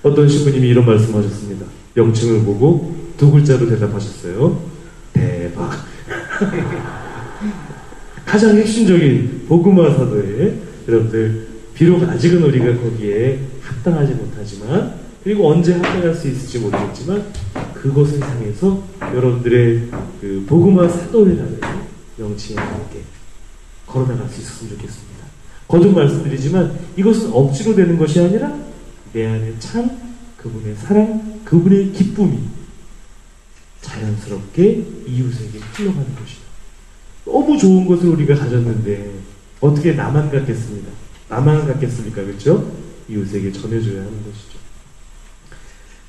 어떤 신부님이 이런 말씀하셨습니다. 명칭을 보고 두 글자로 대답하셨어요. 대박. 가장 핵심적인 복음화 사도에 여러분들 비록 아직은 우리가 거기에 합당하지 못하지만 그리고 언제 합당할 수 있을지 모르겠지만 그것을 향해서 여러분들의 그 복음화 사도회라는 명칭에 함께 걸어나갈 수 있었으면 좋겠습니다. 거듭 말씀드리지만 이것은 억지로 되는 것이 아니라 내 안에 참 그분의 사랑, 그분의 기쁨이 자연스럽게 이웃에게 흘러가는 것이다. 너무 좋은 것을 우리가 가졌는데 어떻게 나만 갖겠습니다. 나만 갖겠습니까? 그렇죠? 이웃에게 전해줘야 하는 것이죠.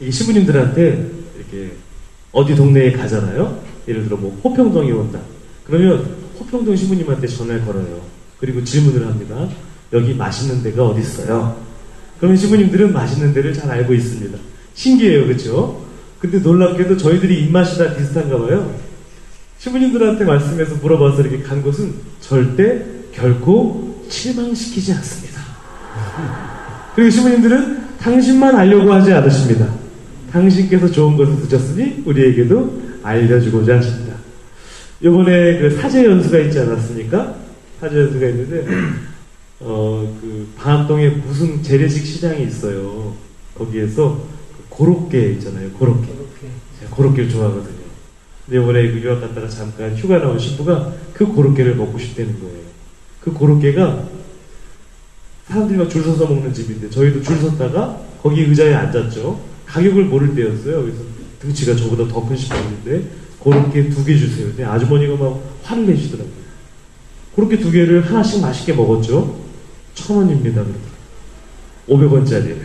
이 신부님들한테 이렇게 어디 동네에 가잖아요. 예를 들어 뭐 호평동에 온다. 그러면 호평동 신부님한테 전화를 걸어요. 그리고 질문을 합니다. 여기 맛있는 데가 어디 있어요? 그러면 신부님들은 맛있는 데를 잘 알고 있습니다. 신기해요, 그렇죠? 근데 놀랍게도 저희들이 입맛이 다 비슷한가 봐요. 신부님들한테 말씀해서 물어봐서 이렇게 간 곳은 절대 결코 실망시키지 않습니다. 그리고 신부님들은 당신만 알려고 하지 않으십니다. 당신께서 좋은 것을 드셨으니 우리에게도 알려주고자 하십니다. 이번에 그 사제 연수가 있지 않았습니까? 사제 연수가 있는데 그 방학동에 무슨 재래식 시장이 있어요. 거기에서 고로케 있잖아요. 고로케. 제가 고로케를 좋아하거든요. 근데 이번에 그 유학 갔다가 잠깐 휴가 나온 신부가 그 고로케를 먹고 싶다는 거예요. 그 고로케가 사람들이 막 줄 서서 먹는 집인데 저희도 줄 섰다가 거기 의자에 앉았죠. 가격을 모를 때였어요. 그래서 등치가 저보다 더 큰 신부였는데 고로케 2개 주세요. 근데 아주머니가 막 화를 내시더라고요. 고로케 2개를 하나씩 맛있게 먹었죠. 1,000원입니다. 500원짜리.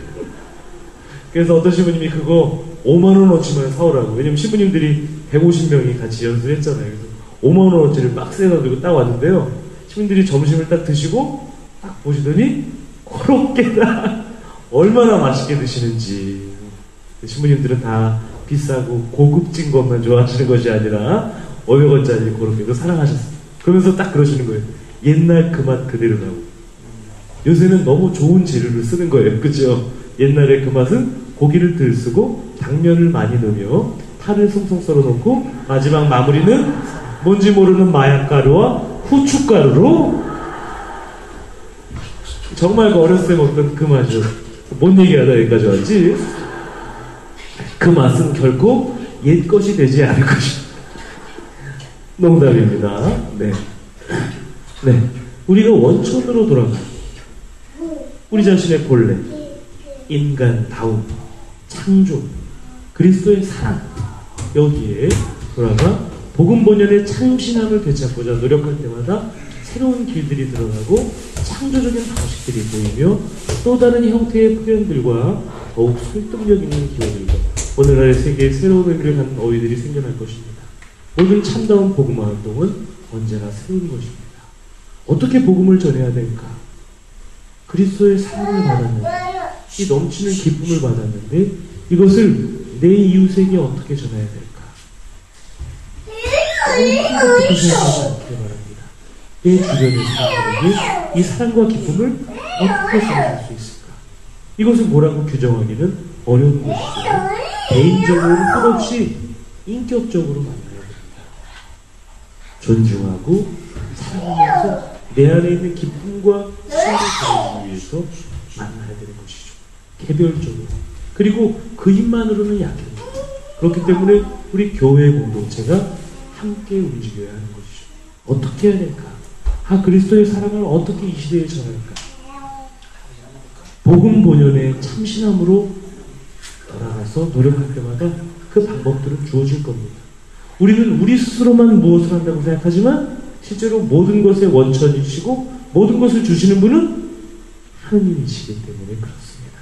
그래서 어떤 신부님이 그거 5만원어치만 사오라고. 왜냐면 신부님들이 150명이 같이 연수를 했잖아요. 그래서 5만원어치를 박스에 가지고 딱 왔는데요. 신부님들이 점심을 딱 드시고 딱 보시더니 고로케가 얼마나 맛있게 드시는지. 신부님들은 다 비싸고 고급진 것만 좋아하시는 것이 아니라 500원짜리 고로케도 사랑하셨어요. 그러면서 딱 그러시는 거예요. 옛날 그 맛 그대로라고. 요새는 너무 좋은 재료를 쓰는 거예요. 그죠? 옛날에 그 맛은 고기를 덜 쓰고 당면을 많이 넣으며 파를 송송 썰어 놓고 마지막 마무리는 뭔지 모르는 마약가루와 후춧가루로 정말 그 어렸을 때 먹던 그 맛이요. 뭔 얘기하다 여기까지 왔지? 그 맛은 결코 옛 것이 되지 않을 것입니다. 농담입니다. 네. 네. 우리가 원천으로 돌아가. 우리 자신의 본래, 인간다움, 창조, 그리스도의 사랑, 여기에 돌아가 복음 본연의 참신함을 되찾고자 노력할 때마다 새로운 길들이 드러나고 창조적인 방식들이 보이며 또 다른 형태의 표현들과 더욱 설득력 있는 기호들과 오늘날의 세계에 새로운 의미를 갖는 어휘들이 생겨날 것입니다. 모든 참다운 복음화 활동은 언제나 새로운 것입니다. 어떻게 복음을 전해야 될까? 그리스도의 사랑을 받았는데, 이 넘치는 기쁨을 받았는데 이것을 내 이웃에게 어떻게 전해야 될까? 너무 생각하지 않기를 바랍니다. 내 주변의 사람들에게 이 사랑과 기쁨을 어떻게 전할 수 있을까? 이것을 뭐라고 규정하기는 어려운 것이죠. 개인적으로 끝없이 인격적으로 만나야 됩니다. 존중하고 사랑하면서 내 안에 있는 기쁨과 시간을 가지기 위해서 만나야 되는 것이죠. 개별적으로. 그리고 그 힘만으로는 약합니다. 그렇기 때문에 우리 교회 공동체가 함께 움직여야 하는 것이죠. 어떻게 해야 될까? 그리스도의 사랑을 어떻게 이 시대에 전할까? 복음 본연의 참신함으로 돌아가서 노력할 때마다 그 방법들은 주어질 겁니다. 우리는 우리 스스로만 무엇을 한다고 생각하지만 실제로 모든 것의 원천이시고 모든 것을 주시는 분은 하느님이시기 때문에 그렇습니다.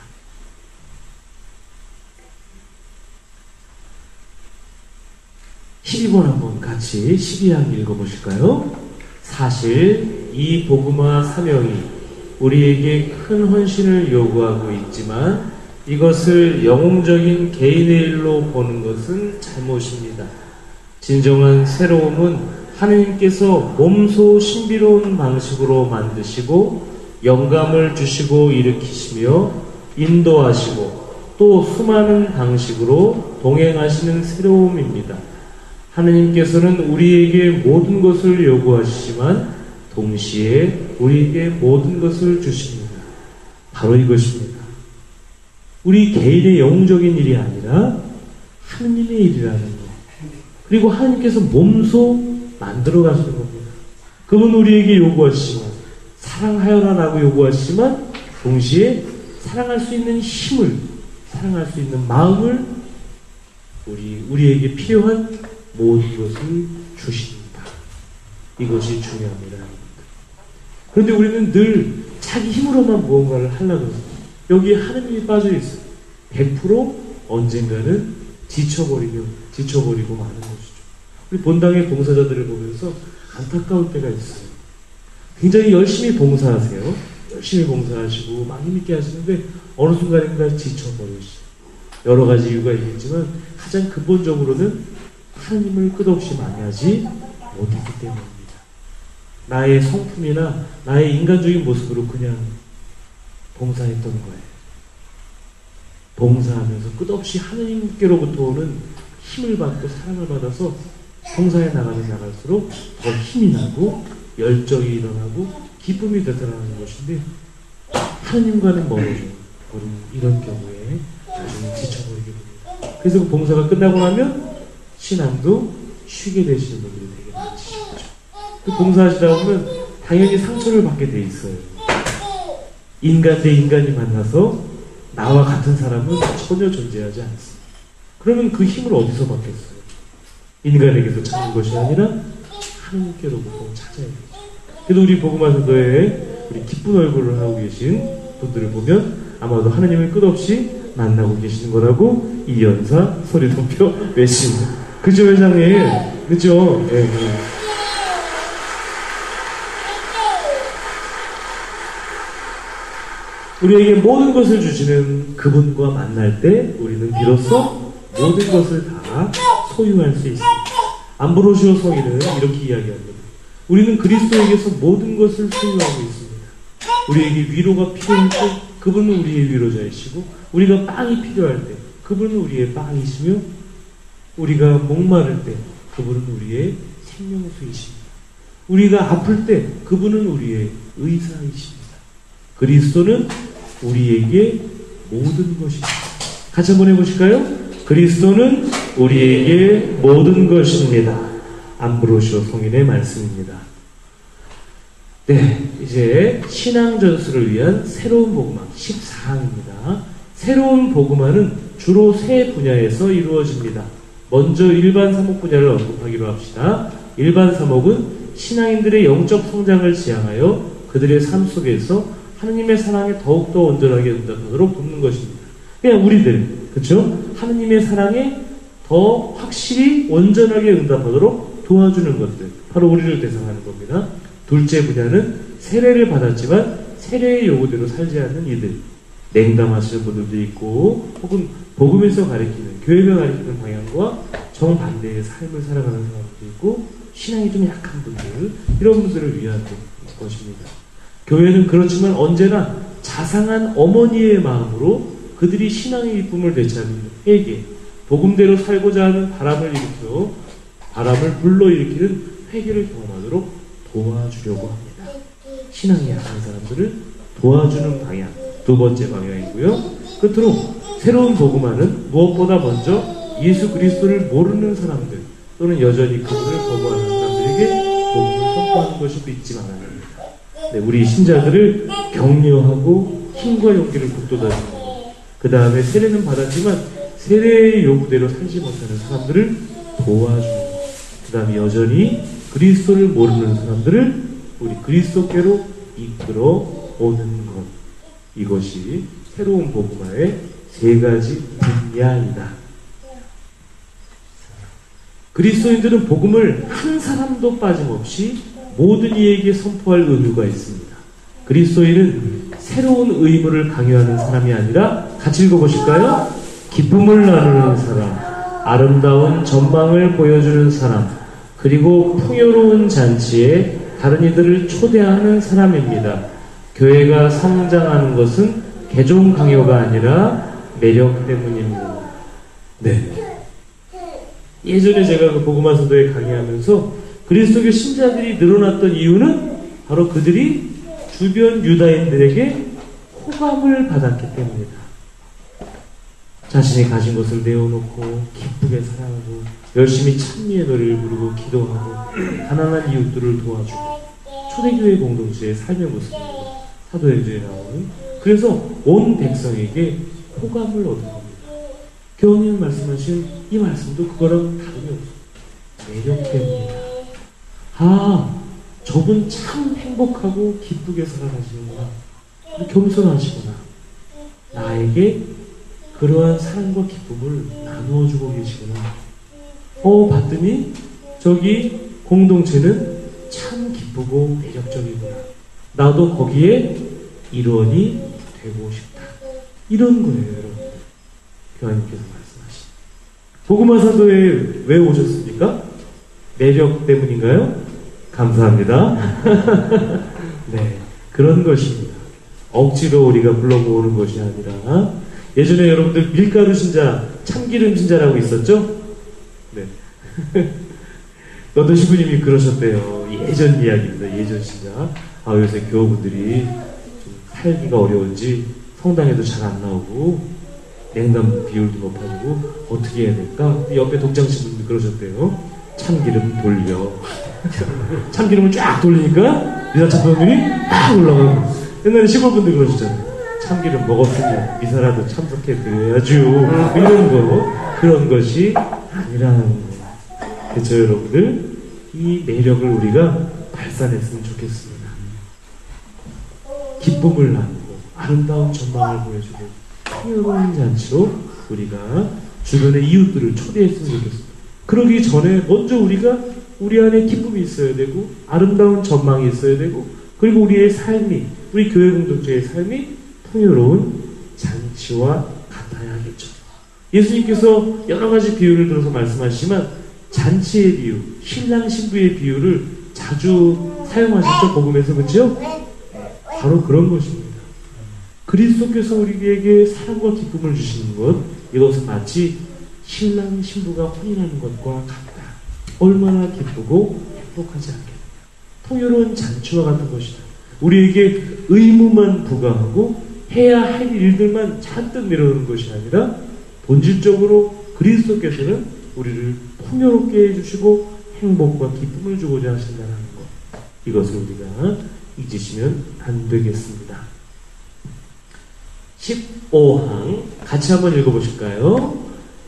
(12번) 한번 같이 12장 읽어보실까요? 사실 이 복음화 사명이 우리에게 큰 헌신을 요구하고 있지만 이것을 영웅적인 개인의 일로 보는 것은 잘못입니다. 진정한 새로움은 하느님께서 몸소 신비로운 방식으로 만드시고 영감을 주시고 일으키시며 인도하시고 또 수많은 방식으로 동행하시는 새로움입니다. 하느님께서는 우리에게 모든 것을 요구하시지만 동시에 우리에게 모든 것을 주십니다. 바로 이것입니다. 우리 개인의 영웅적인 일이 아니라 하느님의 일이라는 것. 그리고 하느님께서 몸소 만들어 가시는 겁니다. 그분 우리에게 요구하시지만 사랑하여라라고 요구하시지만 동시에 사랑할 수 있는 힘을, 사랑할 수 있는 마음을 우리에게 필요한 모든 것을 주십니다. 이것이 중요합니다. 그런데 우리는 늘 자기 힘으로만 무언가를 하려고 해요. 여기에 하느님이 빠져 있어요. 100% 언젠가는 지쳐버리고 마는 것이죠. 우리 본당의 봉사자들을 보면서 안타까울 때가 있어요. 굉장히 열심히 봉사하세요. 열심히 봉사하시고 막 힘있게 하시는데 어느 순간인가 지쳐버리시죠. 여러 가지 이유가 있겠지만 가장 근본적으로는 하나님을 끝없이 만나지 못했기 때문입니다. 나의 성품이나 나의 인간적인 모습으로 그냥 봉사했던 거예요. 봉사하면서 끝없이 하나님께로부터 오는 힘을 받고 사랑을 받아서 봉사에 나갈수록 더 힘이 나고 열정이 일어나고 기쁨이 되살아나는 것인데 하나님과는 멀어져 버리는 이런 경우에 나중에 지쳐버리게 됩니다. 그래서 그 봉사가 끝나고 나면 신앙도 쉬게 되시는 분들이 되게 많으시죠. 그 봉사하시다 보면 당연히 상처를 받게 돼 있어요. 인간 대 인간이 만나서 나와 같은 사람은 전혀 존재하지 않습니다. 그러면 그 힘을 어디서 받겠어요? 인간에게서 찾는 것이 아니라 하나님께로부터 찾아야 되죠. 그래도 우리 복음화서도에 우리 기쁜 얼굴을 하고 계신 분들을 보면 아마도 하나님을 끝없이 만나고 계시는 거라고 이 연사 소리 높여 외칩니다. 그죠, 회장님? 그죠? 네. 우리에게 모든 것을 주시는 그분과 만날 때 우리는 비로소 모든 것을 다 소유할 수 있습니다. 암브로시오 성인은 이렇게 이야기합니다. 우리는 그리스도에게서 모든 것을 소유하고 있습니다. 우리에게 위로가 필요할 때 그분은 우리의 위로자이시고 우리가 빵이 필요할 때 그분은 우리의 빵이시며 우리가 목마를 때 그분은 우리의 생명수이십니다. 우리가 아플 때 그분은 우리의 의사이십니다. 그리스도는 우리에게 모든 것입니다. 같이 한번 해보실까요? 그리스도는 우리에게 모든 것입니다. 암브로시오 성인의 말씀입니다. 네, 이제 신앙전수를 위한 새로운 복음화 14항입니다. 새로운 복음화는 주로 세 분야에서 이루어집니다. 먼저 일반 사목 분야를 언급하기로 합시다. 일반 사목은 신앙인들의 영적 성장을 지향하여 그들의 삶 속에서 하느님의 사랑에 더욱더 온전하게 응답하도록 돕는 것입니다. 그냥 우리들, 그렇죠? 하느님의 사랑에 더 확실히 온전하게 응답하도록 도와주는 것들, 바로 우리를 대상하는 겁니다. 둘째 분야는 세례를 받았지만 세례의 요구대로 살지 않는 이들, 냉담하시는 분들도 있고 혹은 복음에서 가리키는, 교회가 가리키는 방향과 정반대의 삶을 살아가는 사람들도 있고 신앙이 좀 약한 분들, 이런 분들을 위한 것입니다. 교회는 그렇지만 언제나 자상한 어머니의 마음으로 그들이 신앙의 기쁨을 되찾는 회개, 복음대로 살고자 하는 바람을 불러일으키는 회개를 경험하도록 도와주려고 합니다. 신앙이 약한 사람들을 도와주는 방향, 두 번째 방향이고요. 끝으로 새로운 복음화는 무엇보다 먼저 예수 그리스도를 모르는 사람들 또는 여전히 그분을 거부하는 사람들에게 복음을 선포하는 것이 믿지 말아야 합니다. 네, 우리 신자들을 격려하고 힘과 용기를 북돋아주고 그 다음에 세례는 받았지만 세례의 요구대로 살지 못하는 사람들을 도와주고 그 다음에 여전히 그리스도를 모르는 사람들을 우리 그리스도께로 이끌어 오는 것, 이것이 새로운 복음화의 세 가지 분야이다. 그리스도인들은 복음을 한 사람도 빠짐없이 모든 이에게 선포할 의무가 있습니다. 그리스도인은 새로운 의무를 강요하는 사람이 아니라 같이 읽어보실까요? 기쁨을 나누는 사람, 아름다운 전망을 보여주는 사람, 그리고 풍요로운 잔치에 다른 이들을 초대하는 사람입니다. 교회가 성장하는 것은 개종 강요가 아니라 매력 때문입니다. 네. 예전에 제가 그 복음화서도에 강의하면서 그리스도교 신자들이 늘어났던 이유는 바로 그들이 주변 유다인들에게 호감을 받았기 때문이다. 자신이 가진 것을 내어놓고 기쁘게 살아가고 열심히 찬미의 노래를 부르고 기도하고 가난한 이웃들을 도와주고 초대교회 공동체의 삶의 모습입니다. 사도행전에 나오는. 그래서 온 백성에게 호감을 얻은 겁니다. 교황님 말씀하신 이 말씀도 그거랑 다름이 없어요. 매력 때문이다. 아, 저분 참 행복하고 기쁘게 살아가시는구나. 겸손하시구나. 나에게 그러한 사랑과 기쁨을 나누어주고 계시구나. 봤더니 저기 공동체는 참 기쁘고 매력적이구나. 나도 거기에 일원이 되고 싶다. 이런 거예요, 여러분. 교황님께서 말씀하신. 복음화사도에 왜 오셨습니까? 매력 때문인가요? 감사합니다. 네, 그런 것입니다. 억지로 우리가 불러모으는 것이 아니라 예전에 여러분들 밀가루 신자, 참기름 신자라고 있었죠? 네. 어떤 신부님이 그러셨대요. 예전 이야기입니다. 예전 신자. 요새 교우분들이 좀 살기가 어려운지 성당에도 잘 안 나오고 냉담 비율도 높아지고 어떻게 해야 될까? 옆에 독장 신부님이 그러셨대요. 참기름 돌려. 참기름을 쫙 돌리니까 미사차 비율이 막 올라가고. 옛날에 시골분들 그러셨잖아요. 참기름 먹었으면 미사라도 참석해 드려야죠. 이런 거, 그런 것이 아니라는 거. 그렇죠, 여러분들? 이 매력을 우리가 발산했으면 좋겠습니다. 기쁨을 나누고 아름다운 전망을 보여주고 풍요로운 잔치로 우리가 주변의 이웃들을 초대했으면 좋겠습니다. 그러기 전에 먼저 우리가 우리 안에 기쁨이 있어야 되고 아름다운 전망이 있어야 되고 그리고 우리의 삶이, 우리 교회 공동체의 삶이 풍요로운 잔치와 같아야겠죠. 예수님께서 여러 가지 비유를 들어서 말씀하시지만 잔치의 비유, 신랑 신부의 비유를 자주 사용하셨죠, 복음에서. 그렇죠? 바로 그런 것입니다. 그리스도께서 우리에게 사랑과 기쁨을 주시는 것, 이것은 마치 신랑 신부가 혼인하는 것과 같다. 얼마나 기쁘고 행복하지 않겠느냐. 풍요로운 잔치와 같은 것이다. 우리에게 의무만 부과하고 해야 할 일들만 잔뜩 내려오는 것이 아니라 본질적으로 그리스도께서는 우리를 풍요롭게 해주시고 행복과 기쁨을 주고자 하신다는 것, 이것을 우리가 잊으시면 안 되겠습니다. 15항 같이 한번 읽어보실까요?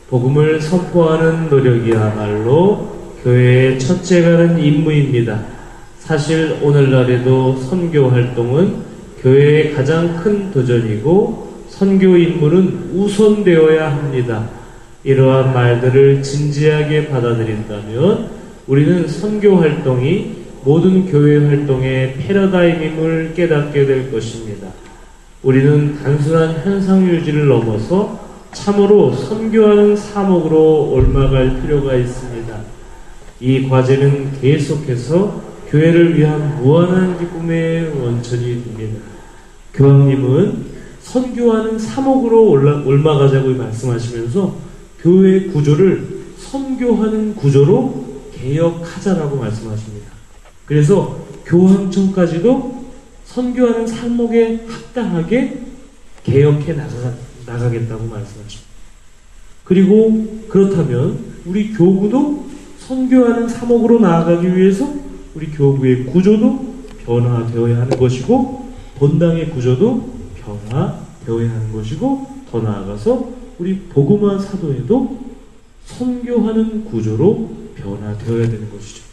복음을 선포하는 노력이야말로 교회의 첫째가는 임무입니다. 사실 오늘날에도 선교 활동은 교회의 가장 큰 도전이고 선교 임무는 우선되어야 합니다. 이러한 말들을 진지하게 받아들인다면 우리는 선교 활동이 모든 교회 활동의 패러다임임을 깨닫게 될 것입니다. 우리는 단순한 현상 유지를 넘어서 참으로 선교하는 사목으로 옮아갈 필요가 있습니다. 이 과제는 계속해서 교회를 위한 무한한 기쁨의 원천이 됩니다. 교황님은 선교하는 사목으로 옮아가자고 말씀하시면서 교회 구조를 선교하는 구조로 개혁하자라고 말씀하십니다. 그래서 교황청까지도 선교하는 사목에 합당하게 개혁해 나가겠다고 말씀하십니다. 그리고 그렇다면 우리 교구도 선교하는 사목으로 나아가기 위해서 우리 교구의 구조도 변화되어야 하는 것이고 본당의 구조도 변화되어야 하는 것이고 더 나아가서 우리 복음화 사도에도 선교하는 구조로 변화되어야 되는 것이죠.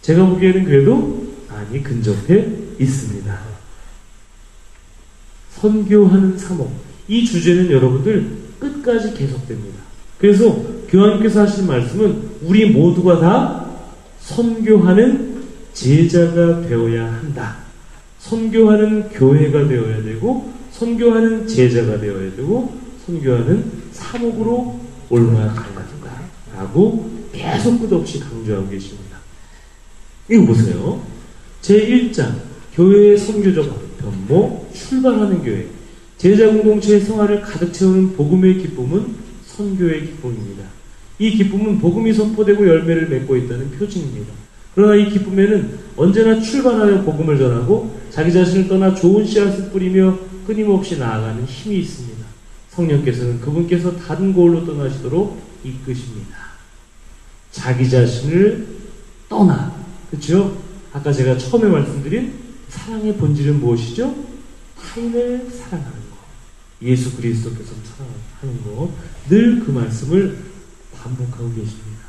제가 보기에는 그래도 많이 근접해 있습니다. 선교하는 사목, 이 주제는 여러분들 끝까지 계속됩니다. 그래서 교황님께서 하시는 말씀은 우리 모두가 다 선교하는 제자가 되어야 한다. 선교하는 교회가 되어야 되고 선교하는 제자가 되어야 되고 선교하는 사목으로 옮아가야 한다 라고 계속 끝없이 강조하고 계십니다. 이거 보세요. 제1장 교회의 선교적 변모 출발하는 교회 제자 공동체의 생활을 가득 채우는 복음의 기쁨은 선교의 기쁨입니다. 이 기쁨은 복음이 선포되고 열매를 맺고 있다는 표징입니다. 그러나 이 기쁨에는 언제나 출발하여 복음을 전하고 자기 자신을 떠나 좋은 씨앗을 뿌리며 끊임없이 나아가는 힘이 있습니다. 성령께서는 그분께서 다른 곳으로 떠나시도록 이끄십니다. 자기 자신을 떠나, 그렇죠? 아까 제가 처음에 말씀드린 사랑의 본질은 무엇이죠? 타인을 사랑하는 것. 예수 그리스도께서 사랑하는 것. 늘 그 말씀을 반복하고 계십니다.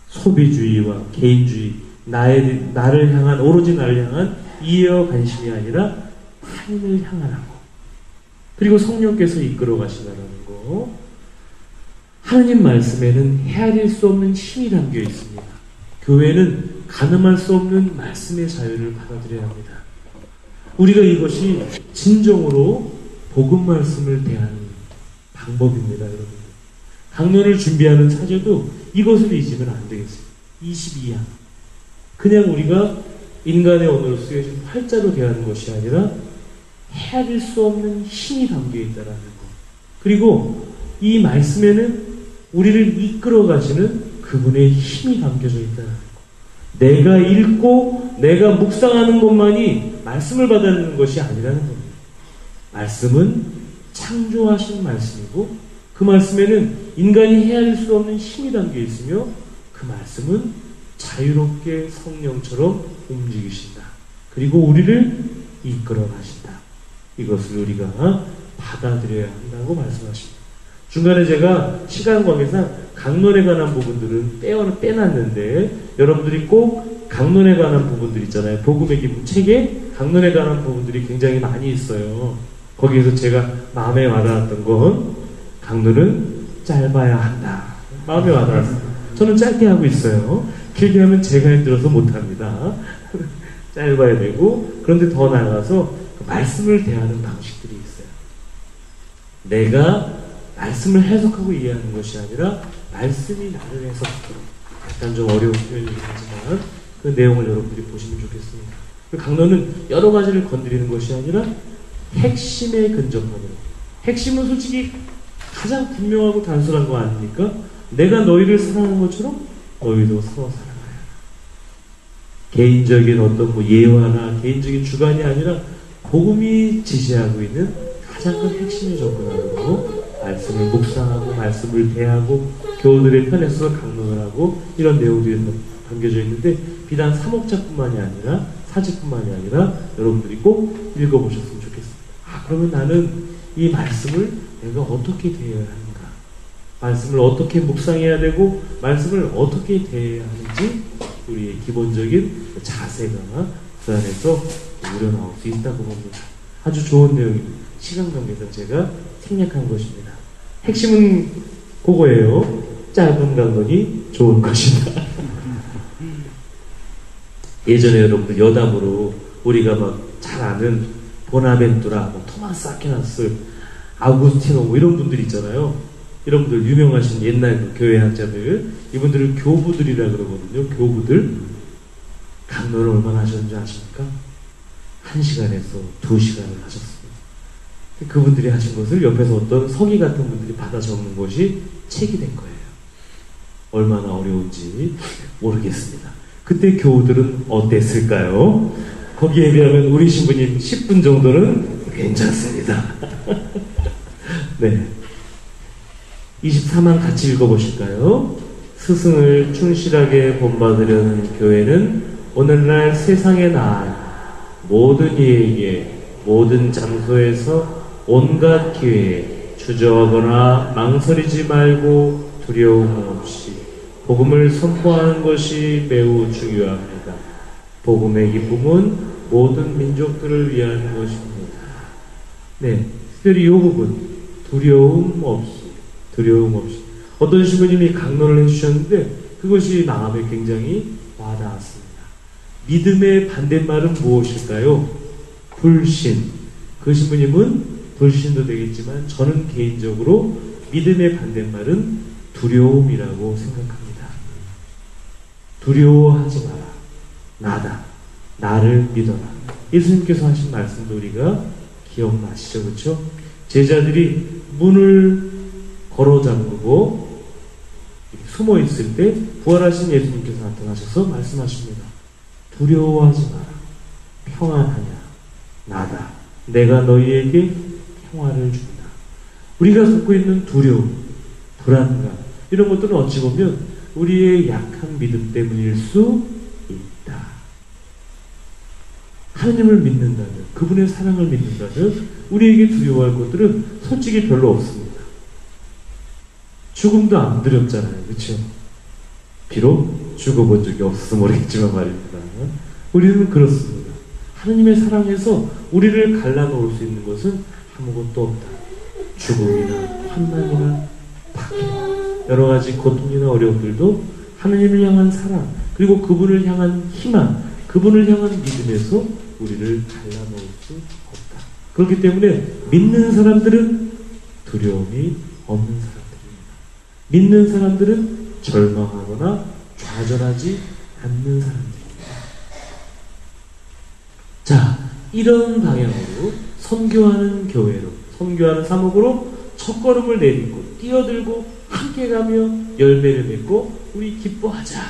소비주의와 개인주의, 나를 향한, 오로지 나를 향한 이해와 관심이 아니라 타인을 향하는 것. 그리고 성령께서 이끌어 가신다는 것. 하느님 말씀에는 헤아릴 수 없는 힘이 담겨 있습니다. 교회는 가늠할 수 없는 말씀의 자유를 받아들여야 합니다. 우리가 이것이 진정으로 복음 말씀을 대하는 방법입니다, 여러분. 강론을 준비하는 사제도 이것을 잊으면 안 되겠어요. 22양. 그냥 우리가 인간의 언어로 쓰여진 활자로 대하는 것이 아니라 헤아릴 수 없는 힘이 담겨 있다는 것. 그리고 이 말씀에는 우리를 이끌어 가시는 그분의 힘이 담겨져 있다는 것. 내가 읽고 내가 묵상하는 것만이 말씀을 받아내는 것이 아니라는 겁니다. 말씀은 창조하신 말씀이고 그 말씀에는 인간이 헤아릴 수 없는 힘이 담겨 있으며 그 말씀은 자유롭게 성령처럼 움직이신다. 그리고 우리를 이끌어 가신다. 이것을 우리가 받아들여야 한다고 말씀하십니다. 중간에 제가 시간 관계상 강론에 관한 부분들은 빼놨는데 여러분들이 꼭 강론에 관한 부분들 있잖아요. 복음의 기쁨 책에 강론에 관한 부분들이 굉장히 많이 있어요. 거기에서 제가 마음에 와닿았던 건 강론은 짧아야 한다. 마음에 와닿았어요. 저는 짧게 하고 있어요. 길게 하면 제가 힘들어서 못합니다. 짧아야 되고 그런데 더 나아가서 그 말씀을 대하는 방식들이 있어요. 내가 말씀을 해석하고 이해하는 것이 아니라 말씀이 나를 해석하도록 약간 좀 어려운 표현이긴 하지만 그 내용을 여러분들이 보시면 좋겠습니다. 그 강론은 여러 가지를 건드리는 것이 아니라 핵심에 근접하도록. 핵심은 솔직히 가장 분명하고 단순한 거 아닙니까? 내가 너희를 사랑하는 것처럼 너희도 서로 사랑하라. 개인적인 어떤 예화나 개인적인 주관이 아니라 복음이 지시하고 있는 가장 큰 핵심에 접근하고 말씀을 묵상하고 말씀을 대하고 교우들의 편에 서서 강론을 하고 이런 내용들이 담겨져 있는데 비단 사목자뿐만이 아니라 사제뿐만이 아니라 여러분들이 꼭 읽어보셨으면 좋겠습니다. 그러면 나는 이 말씀을 내가 어떻게 대해야 하는가? 말씀을 어떻게 묵상해야 되고 말씀을 어떻게 대해야 하는지 우리의 기본적인 자세가 그 안에서 우러나올 수 있다고 봅니다. 아주 좋은 내용입니다. 시간 관계상 제가 생략한 것입니다. 핵심은 그거예요. 짧은 강론이 좋은 것이다. 예전에 여러분들 여담으로 우리가 막 잘 아는 보나벤투라, 토마스 아퀴나스, 아우구스티노 이런 분들 있잖아요. 이런 분들 유명하신 옛날 교회 학자들, 이분들을 교부들이라 그러거든요. 교부들. 강론을 얼마나 하셨는지 아십니까? 1시간에서 2시간을 하셨습니다. 그분들이 하신 것을 옆에서 어떤 서기 같은 분들이 받아 적는 것이 책이 된 거예요. 얼마나 어려운지 모르겠습니다. 그때 교우들은 어땠을까요? 거기에 비하면 우리 신부님 10분 정도는 괜찮습니다. 네. 24만 같이 읽어보실까요? 스승을 충실하게 본받으려는 교회는 오늘날 세상에 나아 모든 이에게 모든 장소에서 온갖 기회에 주저하거나 망설이지 말고 두려움 없이 복음을 선포하는 것이 매우 중요합니다. 복음의 기쁨은 모든 민족들을 위한 것입니다. 네, 특별히 이 부분 두려움 없이 어떤 신부님이 강론을 해주셨는데 그것이 마음에 굉장히 와닿았습니다. 믿음의 반대말은 무엇일까요? 불신. 그 신부님은 불신도 되겠지만 저는 개인적으로 믿음의 반대말은 두려움이라고 생각합니다. 두려워하지 마라. 나다. 나를 믿어라. 예수님께서 하신 말씀도 우리가 기억나시죠? 그렇죠? 제자들이 문을 걸어 잠그고 숨어 있을 때 부활하신 예수님께서 나타나셔서 말씀하십니다. 두려워하지 마라. 평안하냐. 나다. 내가 너희에게 평화를 준다. 우리가 갖고 있는 두려움, 불안감 이런 것들은 어찌 보면 우리의 약한 믿음 때문일 수 있다. 하나님을 믿는다면, 그분의 사랑을 믿는다면 우리에게 두려워할 것들은 솔직히 별로 없습니다. 죽음도 안 두렵잖아요. 그렇죠? 비록 죽어본 적이 없어서 모르겠지만 말입니다. 우리는 그렇습니다. 하나님의 사랑에서 우리를 갈라놓을 수 있는 것은 아무것도 없다. 죽음이나 환난이나 박해, 여러 가지 고통이나 어려움들도 하나님을 향한 사랑, 그리고 그분을 향한 희망, 그분을 향한 믿음에서 우리를 갈라놓을 수 없다. 그렇기 때문에 믿는 사람들은 두려움이 없는 사람들입니다. 믿는 사람들은 절망하거나 좌절하지 않는 사람들입니다. 자, 이런 방향으로 선교하는 교회로, 선교하는 사목으로 첫걸음을 내딛고 뛰어들고 함께 가며 열매를 맺고 우리 기뻐하자,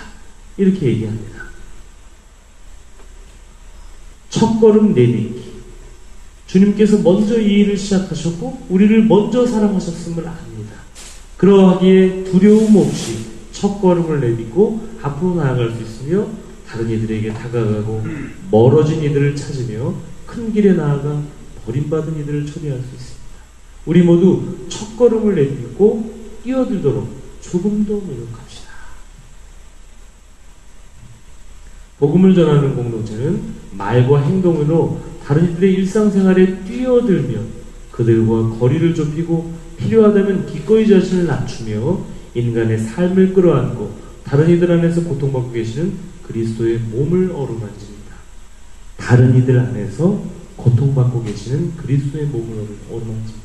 이렇게 얘기합니다. 첫걸음 내딛기. 주님께서 먼저 이 일을 시작하셨고 우리를 먼저 사랑하셨음을 압니다. 그러하기에 두려움 없이 첫걸음을 내딛고 앞으로 나아갈 수 있으며 다른 이들에게 다가가고 멀어진 이들을 찾으며 큰 길에 나아가 버림받은 이들을 초대할 수 있습니다. 우리 모두 첫걸음을 내딛고 뛰어들도록 조금 더 노력합시다. 복음을 전하는 공동체는 말과 행동으로 다른 이들의 일상생활에 뛰어들며 그들과 거리를 좁히고 필요하다면 기꺼이 자신을 낮추며 인간의 삶을 끌어안고 다른 이들 안에서 고통받고 계시는 그리스도의 몸을 어루만집니다. 다른 이들 안에서 고통받고 계시는 그리스도의 몸을 어루만집니다.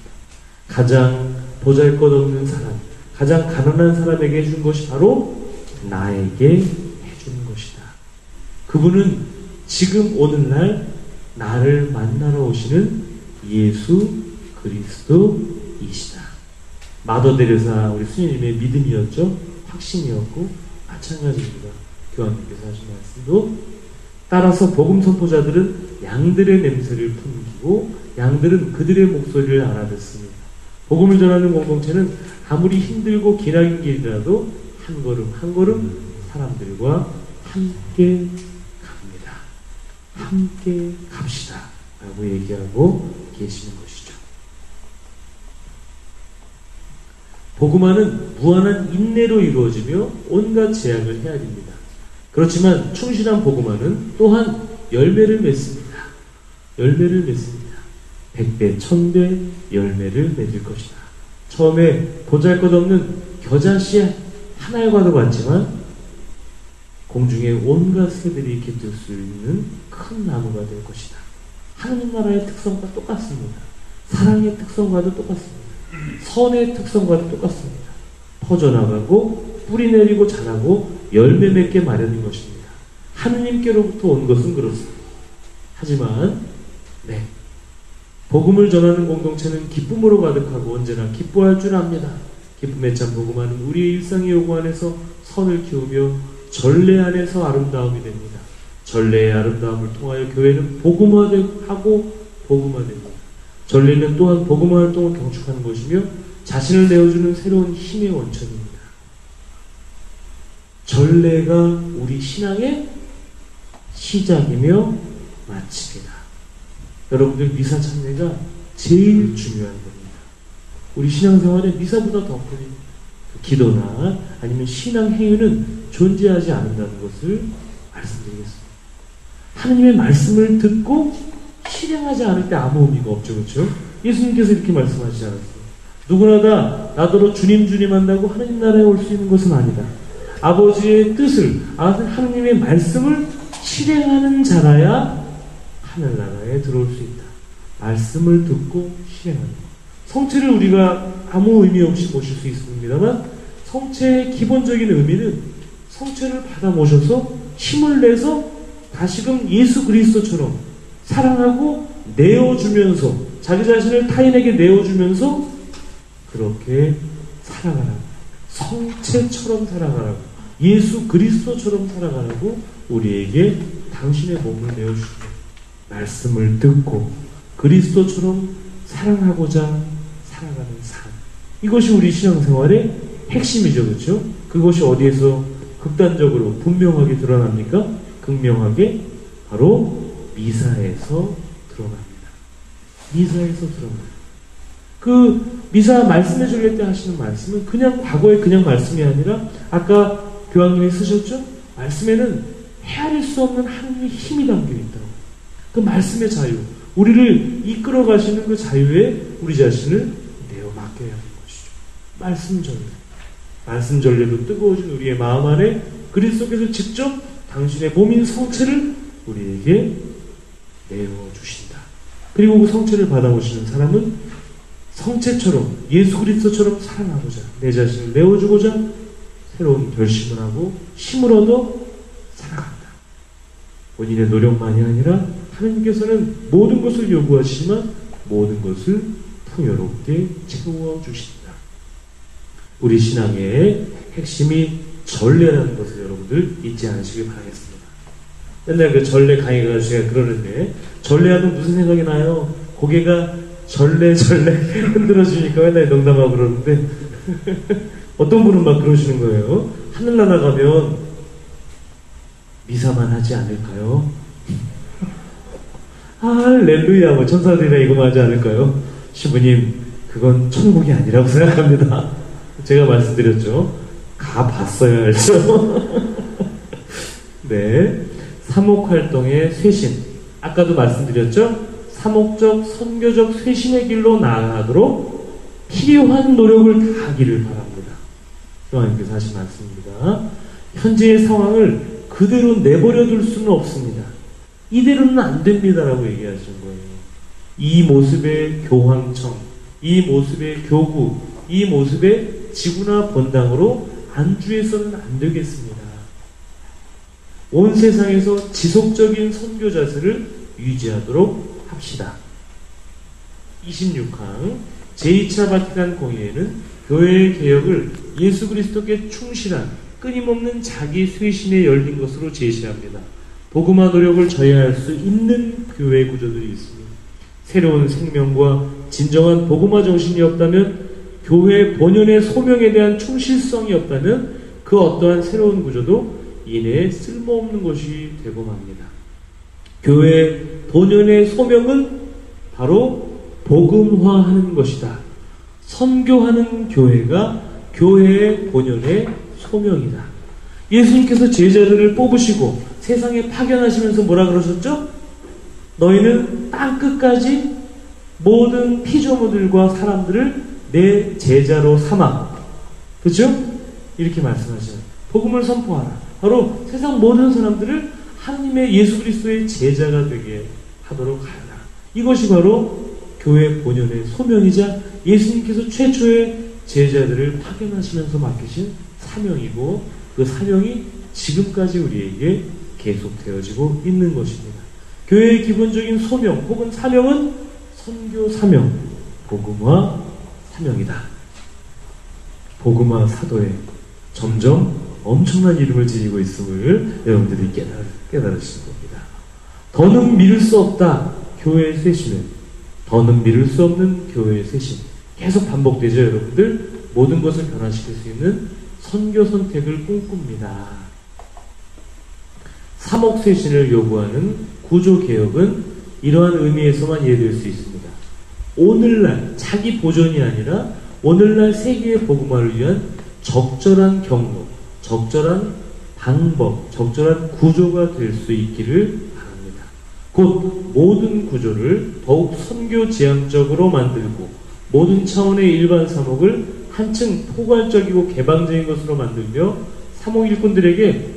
가장 보잘것없는 사람, 가장 가난한 사람에게 해준 것이 바로 나에게 해주는 것이다. 그분은 지금 오늘날 나를 만나러 오시는 예수 그리스도이시다. 마더 데레사 우리 수녀님의 믿음이었죠. 확신이었고 마찬가지입니다. 교황님께서 하신 말씀도. 따라서 복음 선포자들은 양들의 냄새를 풍기고 양들은 그들의 목소리를 알아듣습니다. 복음을 전하는 공동체는 아무리 힘들고 기나긴 길이라도 한 걸음 한 걸음 사람들과 함께 갑니다. 함께 갑시다 라고 얘기하고 계시는 것이죠. 복음화는 무한한 인내로 이루어지며 온갖 제약을 헤아립니다. 그렇지만 충실한 복음화는 또한 열매를 맺습니다. 열매를 맺습니다. 100배, 1000배 열매를 맺을 것이다. 처음에 보잘것없는 겨자씨 한 알과도 같지만 공중에 온갖 새들이 깃들 수 있는 큰 나무가 될 것이다. 하나님 나라의 특성과 똑같습니다. 사랑의 특성과도 똑같습니다. 선의 특성과도 똑같습니다. 퍼져나가고 뿌리 내리고 자라고 열매 맺게 마련인 것입니다. 하느님께로부터 온 것은 그렇습니다. 하지만 복음을 전하는 공동체는 기쁨으로 가득하고 언제나 기뻐할 줄 압니다. 기쁨에 찬 복음화는 우리의 일상의 요구 안에서 선을 키우며 전례 안에서 아름다움이 됩니다. 전례의 아름다움을 통하여 교회는 복음화하고 복음화됩니다. 전례는 또한 복음화 활동을 경축하는 것이며 자신을 내어주는 새로운 힘의 원천입니다. 전례가 우리 신앙의 시작이며 마침이다. 여러분들 미사 찬례가 제일 중요한 겁니다. 우리 신앙생활에 미사보다 더 큰 기도나 아니면 신앙 행위는 존재하지 않는다는 것을 말씀드리겠습니다. 하나님의 말씀을 듣고 실행하지 않을 때 아무 의미가 없죠. 그렇죠? 예수님께서 이렇게 말씀하시지 않았어요. 누구나 다 나더러 주님 주님 한다고 하나님 나라에 올 수 있는 것은 아니다. 아버지의 뜻을, 하나님의 말씀을 실행하는 자라야 하늘나라에 들어올 수 있다. 말씀을 듣고 실행하는 것. 성체를 우리가 아무 의미 없이 보실 수 있습니다만 성체의 기본적인 의미는 성체를 받아 모셔서 힘을 내서 다시금 예수 그리스도처럼 사랑하고 내어주면서 자기 자신을 타인에게 내어주면서 그렇게 살아가라고, 성체처럼 살아가라고, 예수 그리스도처럼 살아가라고 우리에게 당신의 몸을 내어주시고 말씀을 듣고 그리스도처럼 사랑하고자 살아가는 삶, 이것이 우리 신앙생활의 핵심이죠. 그렇죠? 그것이 어디에서 극단적으로 분명하게 드러납니까? 극명하게 바로 미사에서 드러납니다. 미사에서 드러납니다. 그 미사 말씀해 줄릴 때 하시는 말씀은 그냥 과거의 그냥 말씀이 아니라 아까 교황님이 쓰셨죠? 말씀에는 헤아릴 수 없는 하나님의 힘이 담겨 있다고. 그 말씀의 자유, 우리를 이끌어 가시는 그 자유에 우리 자신을 내어 맡겨야 하는 것이죠. 말씀 전례. 말씀 전례로 뜨거워진 우리의 마음 안에 그리스도께서 직접 당신의 몸인 성체를 우리에게 내어주신다. 그리고 그 성체를 받아오시는 사람은 성체처럼 예수 그리스도처럼 사랑하고자 내 자신을 내어주고자 새로운 결심을 하고 힘을 얻어 살아간다. 본인의 노력만이 아니라 하나님께서는 모든 것을 요구하시지만 모든 것을 풍요롭게 채워주신다. 우리 신앙의 핵심이 전례라는 것을 여러분들 잊지 않으시길 바라겠습니다. 맨날 그 전례 강의가 제가 그러는데 전례하면 무슨 생각이 나요? 고개가 전례 흔들어주니까 맨날 농담하고 그러는데 어떤 분은 막 그러시는 거예요. 하늘나라 가면 미사만 하지 않을까요? 할렐루야 뭐 천사들이나 이거만 하지 않을까요? 시부님 그건 천국이 아니라고 생각합니다. 제가 말씀드렸죠. 가봤어야 알죠. 네, 사목활동의 쇄신, 아까도 말씀드렸죠. 사목적 선교적 쇄신의 길로 나아가도록 필요한 노력을 다하기를 바랍니다. 교황님께서 하신 말씀입니다. 현재의 상황을 그대로 내버려 둘 수는 없습니다. 이대로는 안 됩니다라고 얘기하신 거예요. 이 모습의 교황청, 이 모습의 교구, 이 모습의 지구나 본당으로 안주해서는 안 되겠습니다. 온 세상에서 지속적인 선교 자세를 유지하도록 합시다. 26항 제2차 바티칸 공의회는 교회의 개혁을 예수 그리스도께 충실한 끊임없는 자기 쇄신에 열린 것으로 제시합니다. 복음화 노력을 저해할 수 있는 교회 구조들이 있습니다. 새로운 생명과 진정한 복음화 정신이 없다면, 교회 본연의 소명에 대한 충실성이 없다면 그 어떠한 새로운 구조도 이내에 쓸모없는 것이 되고 맙니다. 교회의 본연의 소명은 바로 복음화하는 것이다. 선교하는 교회가 교회의 본연의 소명이다. 예수님께서 제자들을 뽑으시고 세상에 파견하시면서 뭐라 그러셨죠? 너희는 땅 끝까지 모든 피조물들과 사람들을 내 제자로 삼아. 그렇죠? 이렇게 말씀하셔요. 복음을 선포하라. 바로 세상 모든 사람들을 하나님의 예수 그리스도의 제자가 되게 하도록 하라. 이것이 바로 교회 본연의 소명이자 예수님께서 최초의 제자들을 파견하시면서 맡기신 사명이고, 그 사명이 지금까지 우리에게 계속되어지고 있는 것입니다. 교회의 기본적인 소명 혹은 사명은 선교 사명, 복음화 사명이다. 복음화 사도에 점점 엄청난 이름을 지니고 있음을 여러분들이 깨달으시는 겁니다. 더는 미룰 수 없다. 교회의 쇄신은 더는 미룰 수 없는 교회의 쇄신, 계속 반복되죠. 여러분들 모든 것을 변화시킬 수 있는 선교 선택을 꿈꿉니다. 사목쇄신을 요구하는 구조개혁은 이러한 의미에서만 이해될 수 있습니다. 오늘날 자기 보존이 아니라 오늘날 세계의 복음화를 위한 적절한 경로, 적절한 방법, 적절한 구조가 될 수 있기를 바랍니다. 곧 모든 구조를 더욱 선교 지향적으로 만들고 모든 차원의 일반 사목을 한층 포괄적이고 개방적인 것으로 만들며 사목 일꾼들에게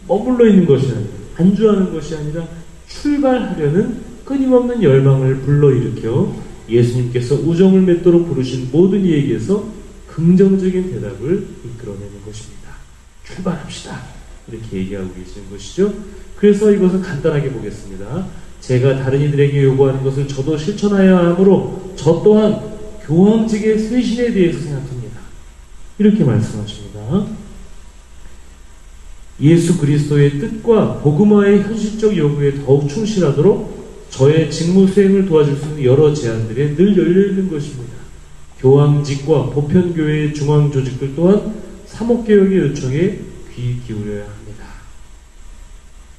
머물러 있는 것이 아니라, 안주하는 것이 아니라 출발하려는 끊임없는 열망을 불러일으켜 예수님께서 우정을 맺도록 부르신 모든 이에게서 긍정적인 대답을 이끌어내는 것입니다. 출발합시다. 이렇게 얘기하고 계시는 것이죠. 그래서 이것을 간단하게 보겠습니다. 제가 다른 이들에게 요구하는 것을 저도 실천하여야 하므로 저 또한 교황직의 쇄신에 대해서 생각합니다. 이렇게 말씀하십니다. 예수 그리스도의 뜻과 복음화의 현실적 요구에 더욱 충실하도록 저의 직무 수행을 도와줄 수 있는 여러 제안들에 늘 열려있는 것입니다. 교황직과 보편교회의 중앙조직들 또한 사목개혁의 요청에 귀 기울여야 합니다.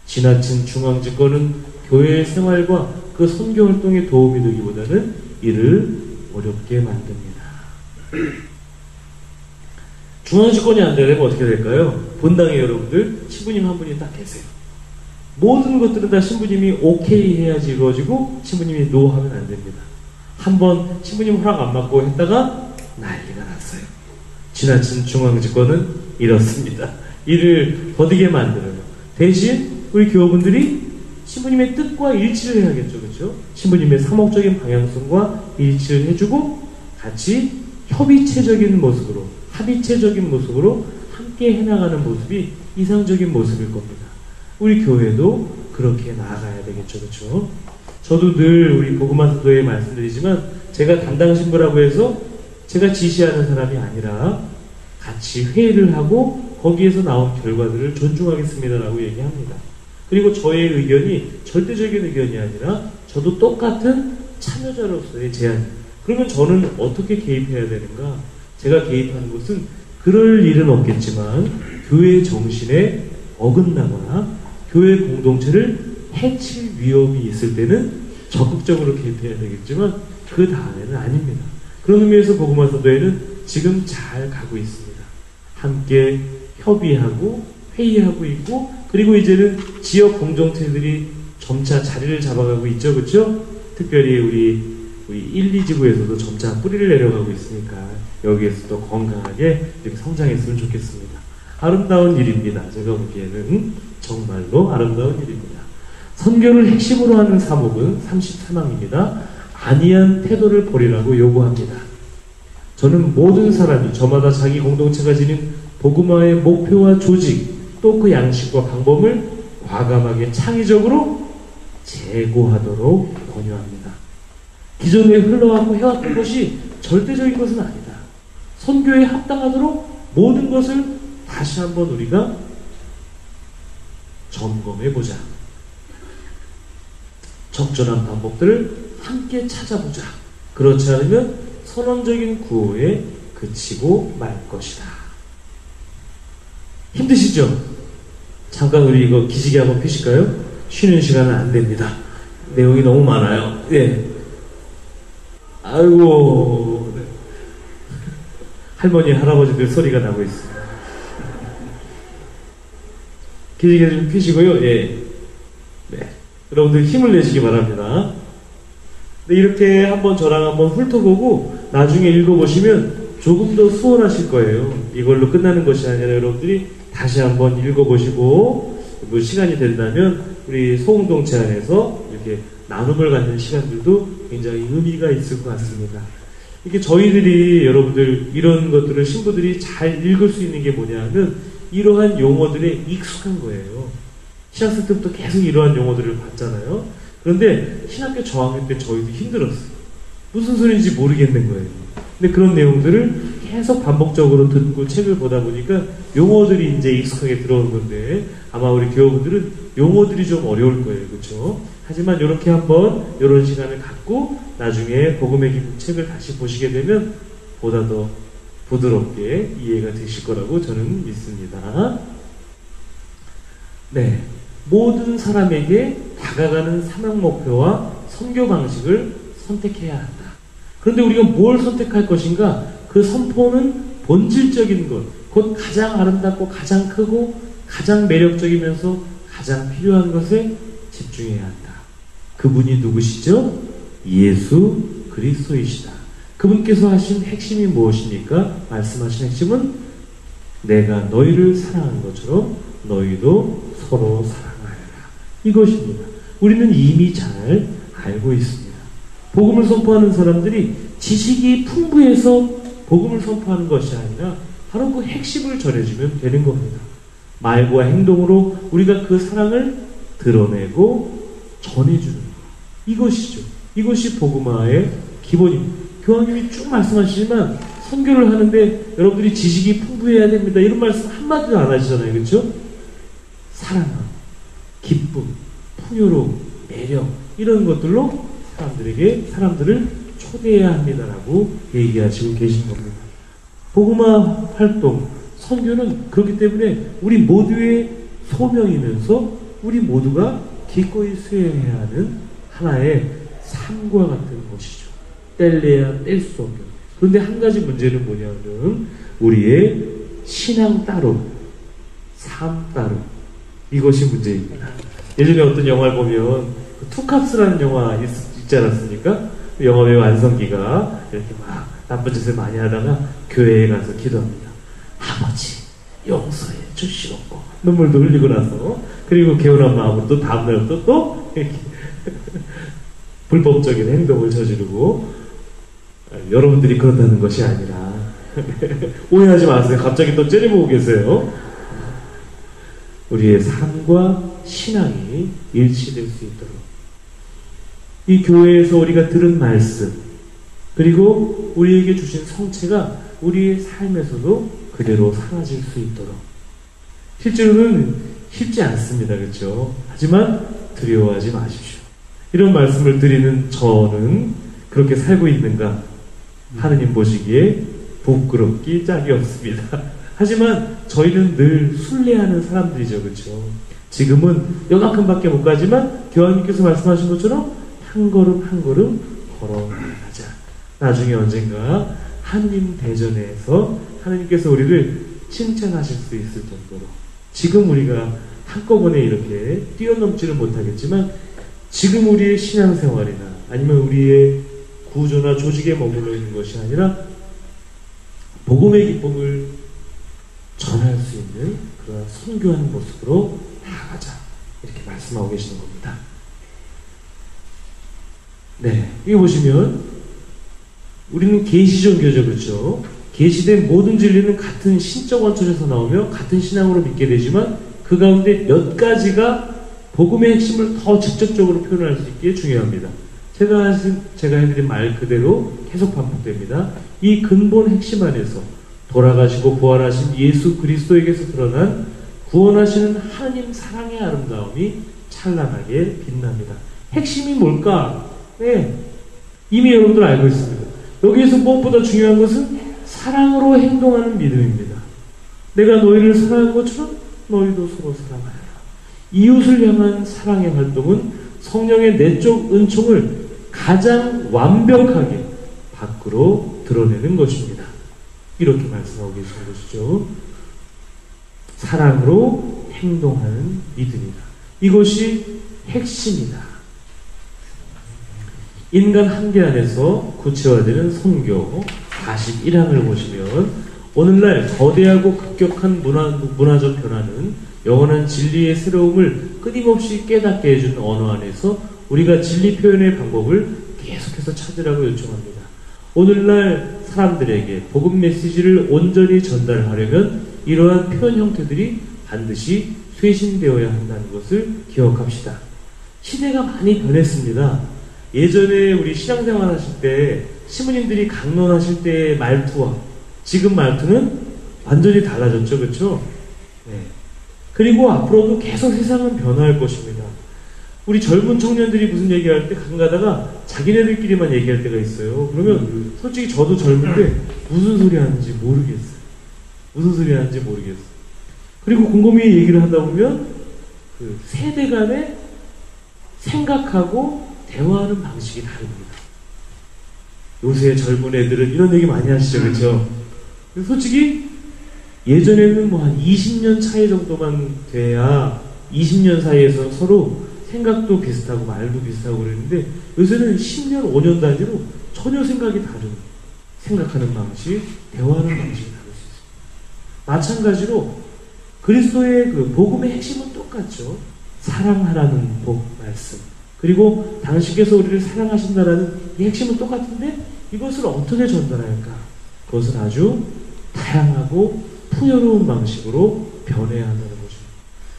지나친 중앙집권은 교회의 생활과 그 선교활동에 도움이 되기보다는 이를 어렵게 만듭니다. 중앙집권이 안 되려면 어떻게 될까요? 본당에 여러분들 신부님 한 분이 딱 계세요. 모든 것들은 다 신부님이 오케이 해야지 이루어지고 신부님이 노 하면 안 됩니다. 한번 신부님 허락 안 받고 했다가 난리가 났어요. 지나친 중앙집권은 이렇습니다. 이를 더디게 만들어요. 대신 우리 교우분들이 신부님의 뜻과 일치를 해야겠죠. 그렇죠? 신부님의 사목적인 방향성과 일치를 해주고 같이 협의체적인 모습으로 합의체적인 모습으로 함께 해나가는 모습이 이상적인 모습일 겁니다. 우리 교회도 그렇게 나아가야 되겠죠. 그렇죠? 저도 늘 우리 복음화 사도에 말씀드리지만 제가 담당 신부라고 해서 제가 지시하는 사람이 아니라 같이 회의를 하고 거기에서 나온 결과들을 존중하겠습니다라고 얘기합니다. 그리고 저의 의견이 절대적인 의견이 아니라 저도 똑같은 참여자로서의 제안. 그러면 저는 어떻게 개입해야 되는가? 제가 개입하는 것은 그럴 일은 없겠지만 교회 정신에 어긋나거나 교회 공동체를 해칠 위험이 있을 때는 적극적으로 개입해야 되겠지만 그 다음에는 아닙니다. 그런 의미에서 복음화 사도회는 지금 잘 가고 있습니다. 함께 협의하고 회의하고 있고 그리고 이제는 지역 공동체들이 점차 자리를 잡아가고 있죠. 그렇죠? 특별히 우리 1, 2지구에서도 점차 뿌리를 내려가고 있으니까 여기에서도 건강하게 이렇게 성장했으면 좋겠습니다. 아름다운 일입니다. 제가 보기에는 정말로 아름다운 일입니다. 선교를 핵심으로 하는 사목은 33항입니다. 안이한 태도를 버리라고 요구합니다. 저는 모든 사람이 저마다 자기 공동체가 지닌 복음화의 목표와 조직 또 그 양식과 방법을 과감하게 창의적으로 재고하도록 권유합니다. 기존에 흘러왔고 해왔던 것이 절대적인 것은 아니다. 선교에 합당하도록 모든 것을 다시 한번 우리가 점검해보자. 적절한 방법들을 함께 찾아보자. 그렇지 않으면 선언적인 구호에 그치고 말 것이다. 힘드시죠? 잠깐 우리 이거 기지개 한번 펴실까요? 쉬는 시간은 안 됩니다. 내용이 너무 많아요. 네. 아이고. 네. 할머니, 할아버지들 소리가 나고 있습니다. 기지개 좀 펴시고요. 예. 네. 여러분들 힘을 내시기 바랍니다. 네, 이렇게 한번 저랑 한번 훑어보고 나중에 읽어보시면 조금 더 수월하실 거예요. 이걸로 끝나는 것이 아니라 여러분들이 다시 한번 읽어보시고 뭐 시간이 된다면 우리 소공동체 안에서 이렇게 나눔을 갖는 시간들도 굉장히 의미가 있을 것 같습니다. 이게 저희들이 여러분들 이런 것들을 신부들이 잘 읽을 수 있는 게 뭐냐면 이러한 용어들에 익숙한 거예요. 신학생 때부터 계속 이러한 용어들을 봤잖아요. 그런데 신학교 저학년 때 저희도 힘들었어요. 무슨 소리인지 모르겠는 거예요. 근데 그런 내용들을 계속 반복적으로 듣고 책을 보다 보니까 용어들이 이제 익숙하게 들어오는 건데 아마 우리 교우분들은 용어들이 좀 어려울 거예요. 그렇죠? 하지만 이렇게 한번 이런 시간을 갖고 나중에 복음의 기쁨 책을 다시 보시게 되면 보다 더 부드럽게 이해가 되실 거라고 저는 믿습니다. 네. 모든 사람에게 다가가는 사명 목표와 선교 방식을 선택해야 한다. 그런데 우리가 뭘 선택할 것인가? 그 선포는 본질적인 것, 곧 가장 아름답고 가장 크고 가장 매력적이면서 가장 필요한 것에 집중해야 한다. 그분이 누구시죠? 예수 그리스도이시다. 그분께서 하신 핵심이 무엇입니까? 말씀하신 핵심은 내가 너희를 사랑한 것처럼 너희도 서로 사랑하여라. 이것입니다. 우리는 이미 잘 알고 있습니다. 복음을 선포하는 사람들이 지식이 풍부해서 복음을 선포하는 것이 아니라 바로 그 핵심을 전해주면 되는 겁니다. 말과 행동으로 우리가 그 사랑을 드러내고 전해주는 것. 이것이죠. 이것이 복음화의 기본입니다. 교황님이 쭉 말씀하시지만 선교를 하는데 여러분들이 지식이 풍부해야 됩니다. 이런 말씀 한마디도 안 하시잖아요. 그렇죠? 사랑함, 기쁨, 풍요로움, 매력 이런 것들로 사람들을 초대해야 합니다라고 얘기하시고 계신 겁니다. 복음화 활동, 선교는 그렇기 때문에 우리 모두의 소명이면서 우리 모두가 기꺼이 수행해야 하는 하나의 삶과 같은 것이죠. 뗄래야 뗄 수 없는. 그런데 한 가지 문제는 뭐냐면 우리의 신앙 따로, 삶 따로 이것이 문제입니다. 예전에 어떤 영화를 보면 투캅스라는 영화 있지 않았습니까? 영화 배우 안성기가 이렇게 막 나쁜 짓을 많이 하다가 교회에 가서 기도합니다. 아버지 용서해 주시옵고 눈물도 흘리고 나서 그리고 개운한 마음으로 또 다음날부터 또 이렇게 불법적인 행동을 저지르고 여러분들이 그런다는 것이 아니라 오해하지 마세요. 갑자기 또 째려보고 계세요. 우리의 삶과 신앙이 일치될 수 있도록 이 교회에서 우리가 들은 말씀 그리고 우리에게 주신 성체가 우리의 삶에서도 그대로 사라질 수 있도록 실제로는 쉽지 않습니다. 그렇죠? 하지만 두려워하지 마십시오. 이런 말씀을 드리는 저는 그렇게 살고 있는가 하느님 보시기에 부끄럽기 짝이 없습니다. 하지만 저희는 늘 순례하는 사람들이죠. 그렇죠? 지금은 요만큼밖에 못 가지만 교황님께서 말씀하신 것처럼 한 걸음 한 걸음 걸어가자. 나중에 언젠가 하느님 대전에서 하느님께서 우리를 칭찬하실 수 있을 정도로 지금 우리가 한꺼번에 이렇게 뛰어넘지는 못하겠지만 지금 우리의 신앙생활이나 아니면 우리의 구조나 조직에 머물러 있는 것이 아니라 복음의 기쁨을 전할 수 있는 그런 선교하는 모습으로 나아가자 이렇게 말씀하고 계시는 겁니다. 네, 여기 보시면 우리는 계시종교죠, 그렇죠? 계시된 모든 진리는 같은 신적 원천에서 나오며 같은 신앙으로 믿게 되지만 그 가운데 몇 가지가 복음의 핵심을 더 직접적으로 표현할 수 있기에 중요합니다. 제가 해드린 말 그대로 계속 반복됩니다. 이 근본 핵심 안에서 돌아가시고 부활하신 예수 그리스도에게서 드러난 구원하시는 하나님 사랑의 아름다움이 찬란하게 빛납니다. 핵심이 뭘까? 네, 이미 여러분들 알고 있습니다. 여기에서 무엇보다 중요한 것은 사랑으로 행동하는 믿음입니다. 내가 너희를 사랑한 것처럼 너희도 서로 사랑하라. 이웃을 향한 사랑의 활동은 성령의 내적 은총을 가장 완벽하게 밖으로 드러내는 것입니다. 이렇게 말씀하고 계시는 것이죠. 사랑으로 행동하는 믿음이다. 이것이 핵심이다. 인간 한계 안에서 구체화되는 선교 41항을 보시면 오늘날 거대하고 급격한 문화적 변화는 영원한 진리의 새로움을 끊임없이 깨닫게 해주는 언어 안에서 우리가 진리 표현의 방법을 계속해서 찾으라고 요청합니다. 오늘날 사람들에게 복음 메시지를 온전히 전달하려면 이러한 표현 형태들이 반드시 쇄신되어야 한다는 것을 기억합시다. 시대가 많이 변했습니다. 예전에 우리 신앙생활 하실 때 시부님들이 강론하실 때의 말투와 지금 말투는 완전히 달라졌죠. 그렇죠? 네. 그리고 앞으로도 계속 세상은 변화할 것입니다. 우리 젊은 청년들이 무슨 얘기할 때 가끔 가다가 자기네들끼리만 얘기할 때가 있어요. 그러면 솔직히 저도 젊은데 무슨 소리 하는지 모르겠어요. 무슨 소리 하는지 모르겠어요. 그리고 곰곰이 얘기를 하다 보면 그 세대 간의 생각하고 대화하는 방식이 다릅니다. 요새 젊은 애들은 이런 얘기 많이 하시죠. 그렇죠? 솔직히 예전에는 뭐 한 20년 차이 정도만 돼야 20년 사이에서 서로 생각도 비슷하고 말도 비슷하고 그랬는데 요새는 10년, 5년 단위로 전혀 생각이 다른 생각하는 방식, 대화하는 방식이 다를 수 있습니다. 마찬가지로 그리스도의 그 복음의 핵심은 똑같죠. 사랑하라는 복 말씀. 그리고 당신께서 우리를 사랑하신다라는 이 핵심은 똑같은데 이것을 어떻게 전달할까? 그것은 아주 다양하고 풍요로운 방식으로 변해야 한다는 것입니다.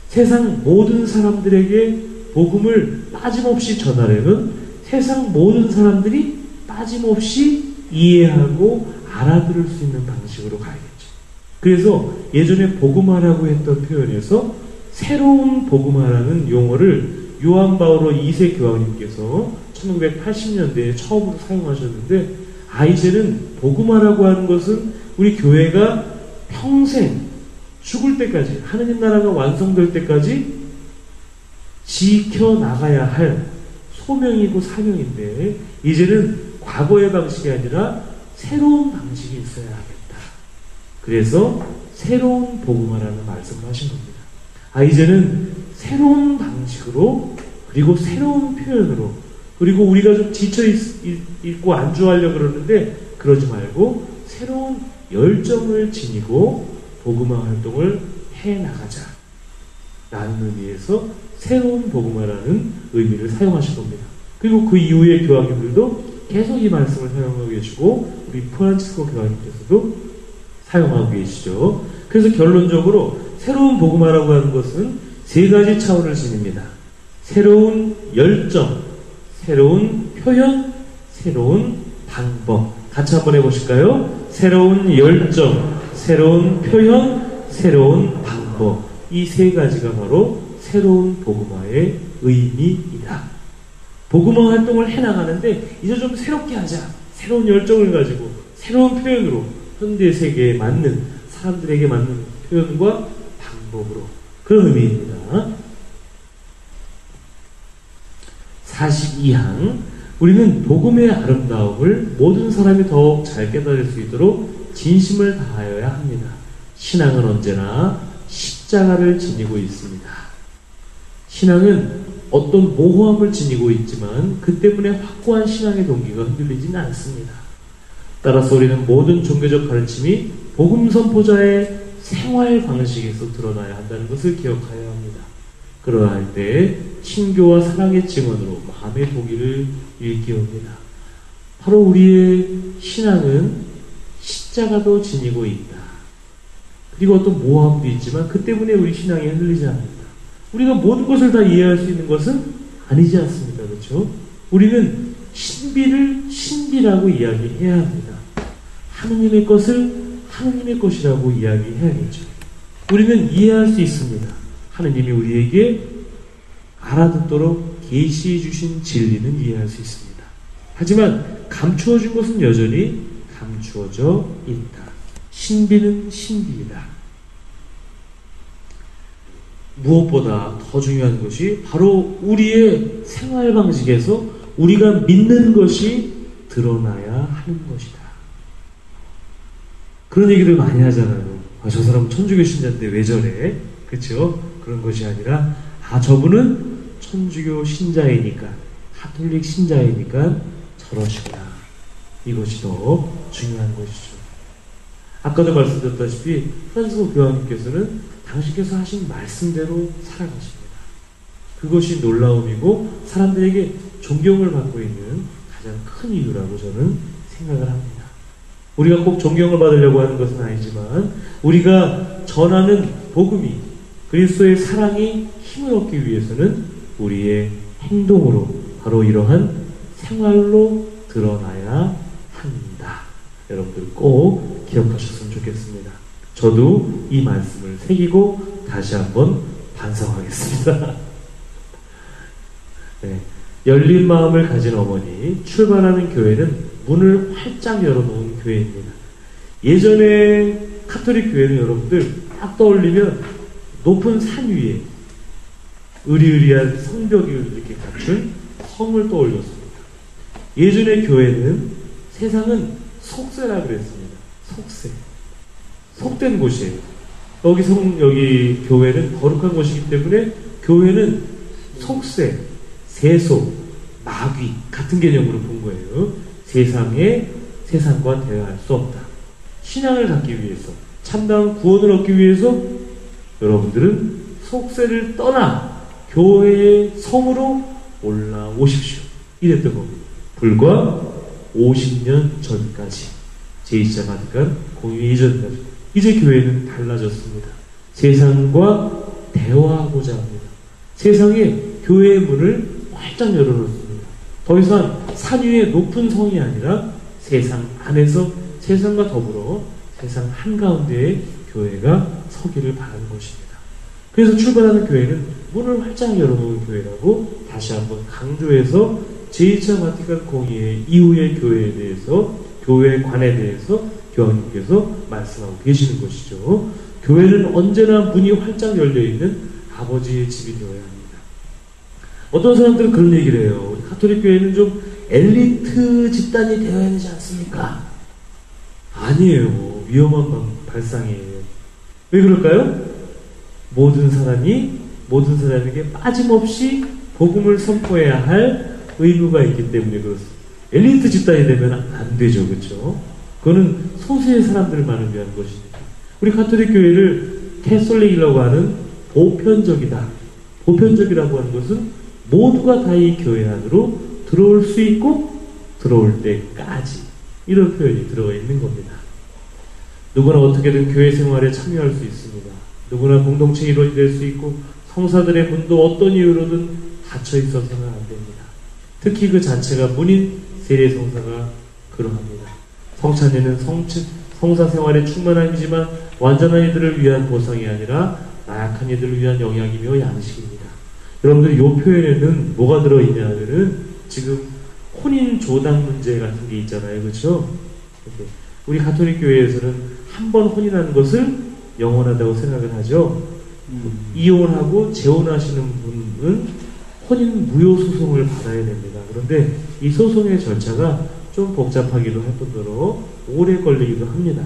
세상 모든 사람들에게 복음을 빠짐없이 전하려면 세상 모든 사람들이 빠짐없이 이해하고 알아들을 수 있는 방식으로 가야겠죠. 그래서 예전에 복음화라고 했던 표현에서 새로운 복음화라는 용어를 요한 바오로 2세 교황님께서 1980년대에 처음으로 사용하셨는데, 이제는 복음화라고 하는 것은 우리 교회가 평생 죽을 때까지, 하느님 나라가 완성될 때까지 지켜나가야 할 소명이고 사명인데, 이제는 과거의 방식이 아니라 새로운 방식이 있어야 하겠다. 그래서 새로운 복음화라는 말씀을 하신 겁니다. 이제는 새로운 방식으로, 그리고 새로운 표현으로, 그리고 우리가 좀 지쳐있고 안주하려고 그러는데 그러지 말고 새로운 열정을 지니고 복음화 활동을 해나가자 라는 의미에서 새로운 복음화라는 의미를 사용하신 겁니다. 그리고 그 이후에 교황님들도 계속 이 말씀을 사용하고 계시고, 우리 프란치스코 교황님께서도 사용하고 계시죠. 그래서 결론적으로 새로운 복음화라고 하는 것은 세 가지 차원을 지닙니다. 새로운 열정, 새로운 표현, 새로운 방법. 같이 한번 해보실까요? 새로운 열정, 새로운 표현, 새로운 방법. 이 세 가지가 바로 새로운 복음화의 의미이다. 복음화 활동을 해나가는데 이제 좀 새롭게 하자. 새로운 열정을 가지고 새로운 표현으로 현대 세계에 맞는, 사람들에게 맞는 표현과 방법으로, 그런 의미입니다. 42항, 우리는 복음의 아름다움을 모든 사람이 더욱 잘 깨달을 수 있도록 진심을 다하여야 합니다. 신앙은 언제나 십자가를 지니고 있습니다. 신앙은 어떤 모호함을 지니고 있지만 그 때문에 확고한 신앙의 동기가 흔들리지는 않습니다. 따라서 우리는 모든 종교적 가르침이 복음 선포자의 생활 방식에서 드러나야 한다는 것을 기억하여야 합니다. 그러할 때 친교와 사랑의 증언으로 마음의 동기를 일깨웁니다. 바로 우리의 신앙은 십자가도 지니고 있다. 그리고 어떤 모호함도 있지만 그 때문에 우리 신앙이 흔들리지 않는다. 우리가 모든 것을 다 이해할 수 있는 것은 아니지 않습니까? 그렇죠? 우리는 신비를 신비라고 이야기해야 합니다. 하느님의 것을 하느님의 것이라고 이야기해야겠죠. 우리는 이해할 수 있습니다. 하느님이 우리에게 알아듣도록 계시해 주신 진리는 이해할 수 있습니다. 하지만 감추어진 것은 여전히 감추어져 있다. 신비는 신비이다. 무엇보다 더 중요한 것이 바로 우리의 생활 방식에서 우리가 믿는 것이 드러나야 하는 것이다. 그런 얘기들 많이 하잖아요. 저 사람은 천주교 신자인데 왜 저래? 그렇죠? 그런 것이 아니라 저분은 천주교 신자이니까, 가톨릭 신자이니까 저러시구나. 이것이 더 중요한 것이죠. 아까도 말씀드렸다시피 프란시스코 교황님께서는 당신께서 하신 말씀대로 살아가십니다. 그것이 놀라움이고 사람들에게 존경을 받고 있는 가장 큰 이유라고 저는 생각을 합니다. 우리가 꼭 존경을 받으려고 하는 것은 아니지만 우리가 전하는 복음이, 그리스도의 사랑이 힘을 얻기 위해서는 우리의 행동으로, 바로 이러한 생활로 드러나야 한다. 여러분들 꼭 기억하셨으면 좋겠습니다. 저도 이 말씀을 새기고 다시 한번 반성하겠습니다. 네. 열린 마음을 가진 어머니, 출발하는 교회는 문을 활짝 열어놓은 교회입니다. 예전에 카톨릭 교회는 여러분들 딱 떠올리면 높은 산 위에 으리으리한 성벽을 이렇게 갖춘 성을 떠올렸습니다. 예전의 교회는, 세상은 속세라 그랬습니다. 속세. 속된 곳이에요. 여기 교회는 거룩한 곳이기 때문에 교회는 속세, 세속, 마귀 같은 개념으로 본 거예요. 세상과 대화할 수 없다. 신앙을 갖기 위해서, 참다운 구원을 얻기 위해서 여러분들은 속세를 떠나 교회의 성으로 올라오십시오. 이랬던 겁니다. 불과 50년 전까지, 제2차 바티칸 공의 이전까지. 이제 교회는 달라졌습니다. 세상과 대화하고자 합니다. 세상에 교회의 문을 활짝 열어놓습니다. 더 이상 산 위의 높은 성이 아니라 세상 안에서 세상과 더불어 세상 한가운데에 교회가 서기를 바라는 것입니다. 그래서 출발하는 교회는 문을 활짝 열어놓은 교회라고 다시 한번 강조해서 제2차 바티칸 공의회 이후의 교회에 대해서, 교회관에 대해서 교황님께서 말씀하고 계시는 것이죠. 교회는 언제나 문이 활짝 열려있는 아버지의 집이 되어야 합니다. 어떤 사람들은 그런 얘기를 해요. 우리 가톨릭 교회는 좀 엘리트 집단이 되어야 되지 않습니까? 아니에요. 위험한 발상이에요. 왜 그럴까요? 모든 사람에게 빠짐없이 복음을 선포해야 할 의무가 있기 때문에 그렇습니다. 엘리트 집단이 되면 안 되죠. 그렇죠? 그거는 소수의 사람들만을 위한 것이니까. 우리 가톨릭 교회를 캐솔릭이라고 하는 보편적이다. 보편적이라고 하는 것은 모두가 다 이 교회 안으로 들어올 수 있고 들어올 때까지 이런 표현이 들어가 있는 겁니다. 누구나 어떻게든 교회 생활에 참여할 수 있습니다. 누구나 공동체 일원이 될 수 있고 성사들의 문도 어떤 이유로든 닫혀 있어서는 안 됩니다. 특히 그 자체가 문인 세례성사가 그러합니다. 성찬례는 성사 생활의 충만함이지만 완전한 이들을 위한 보상이 아니라 나약한 이들을 위한 영양이며 양식입니다. 여러분들 이 표현에는 뭐가 들어있냐 하면은 지금 혼인 조당 문제 같은 게 있잖아요. 그렇죠? 우리 가톨릭 교회에서는 한 번 혼인하는 것을 영원하다고 생각을 하죠. 이혼하고 재혼하시는 분은 혼인 무효 소송을 받아야 됩니다. 그런데 이 소송의 절차가 좀 복잡하기도 할 뿐더러 오래 걸리기도 합니다.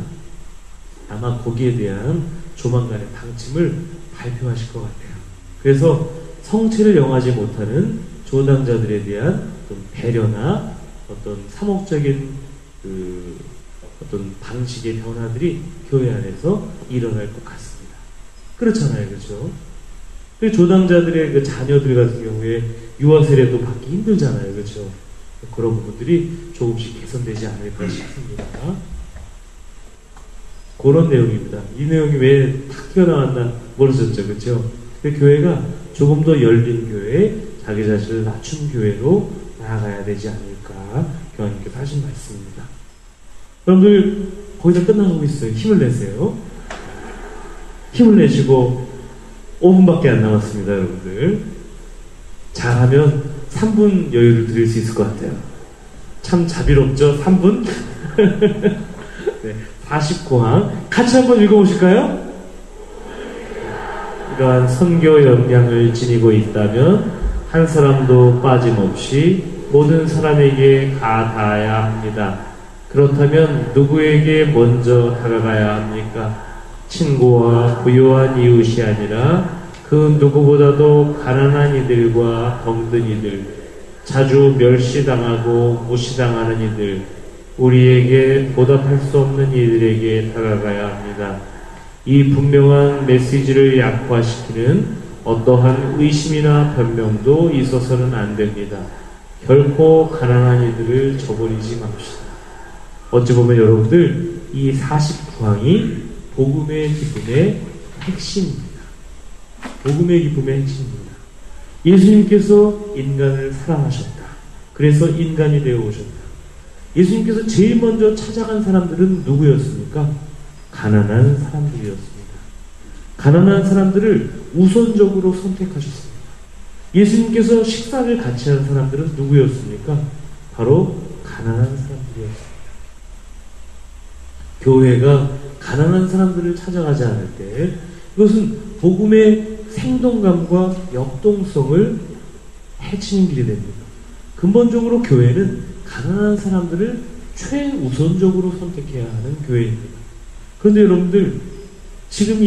아마 거기에 대한 조만간의 방침을 발표하실 것 같아요. 그래서 성체를 영하지 못하는 조당자들에 대한 어떤 배려나 어떤 사목적인 어떤 방식의 변화들이 교회 안에서 일어날 것 같습니다. 그렇잖아요. 그렇죠? 그 조당자들의 그 자녀들 같은 경우에 유아 세례도 받기 힘들잖아요. 그렇죠? 그런 부분들이 조금씩 개선되지 않을까 싶습니다. 그런 내용입니다. 이 내용이 왜 탁 튀어나왔나 모르셨죠? 그렇죠? 그 교회가 조금 더 열린 교회, 자기 자신을 낮춘 교회로 나아가야 되지 않을까 교황님께서 하신 말씀입니다. 여러분들 거의 다 끝나가고 있어요. 힘을 내세요. 힘을 내시고 5분밖에 안 남았습니다. 여러분들 잘하면 3분 여유를 드릴 수 있을 것 같아요. 참 자비롭죠? 3분? 네, 49항 같이 한번 읽어보실까요? 이러한 선교 역량을 지니고 있다면 한 사람도 빠짐없이 모든 사람에게 다 닿아야 합니다. 그렇다면 누구에게 먼저 다가가야 합니까? 친구와 부유한 이웃이 아니라 그 누구보다도 가난한 이들과 병든 이들, 자주 멸시당하고 무시당하는 이들, 우리에게 보답할 수 없는 이들에게 다가가야 합니다. 이 분명한 메시지를 약화시키는 어떠한 의심이나 변명도 있어서는 안 됩니다. 결코 가난한 이들을 저버리지 맙시다. 어찌 보면 여러분들 이 49항이 복음의 기쁨의 핵심입니다. 복음의 기쁨의 핵심입니다. 예수님께서 인간을 사랑하셨다. 그래서 인간이 되어 오셨다. 예수님께서 제일 먼저 찾아간 사람들은 누구였습니까? 가난한 사람들이었습니다. 가난한 사람들을 우선적으로 선택하셨습니다. 예수님께서 식사를 같이 한 사람들은 누구였습니까? 바로 가난한 사람들이었습니다. 교회가 가난한 사람들을 찾아가지 않을 때 이것은 복음의 생동감과 역동성을 해치는 길이 됩니다. 근본적으로 교회는 가난한 사람들을 최우선적으로 선택해야 하는 교회입니다. 그런데 여러분들 지금 이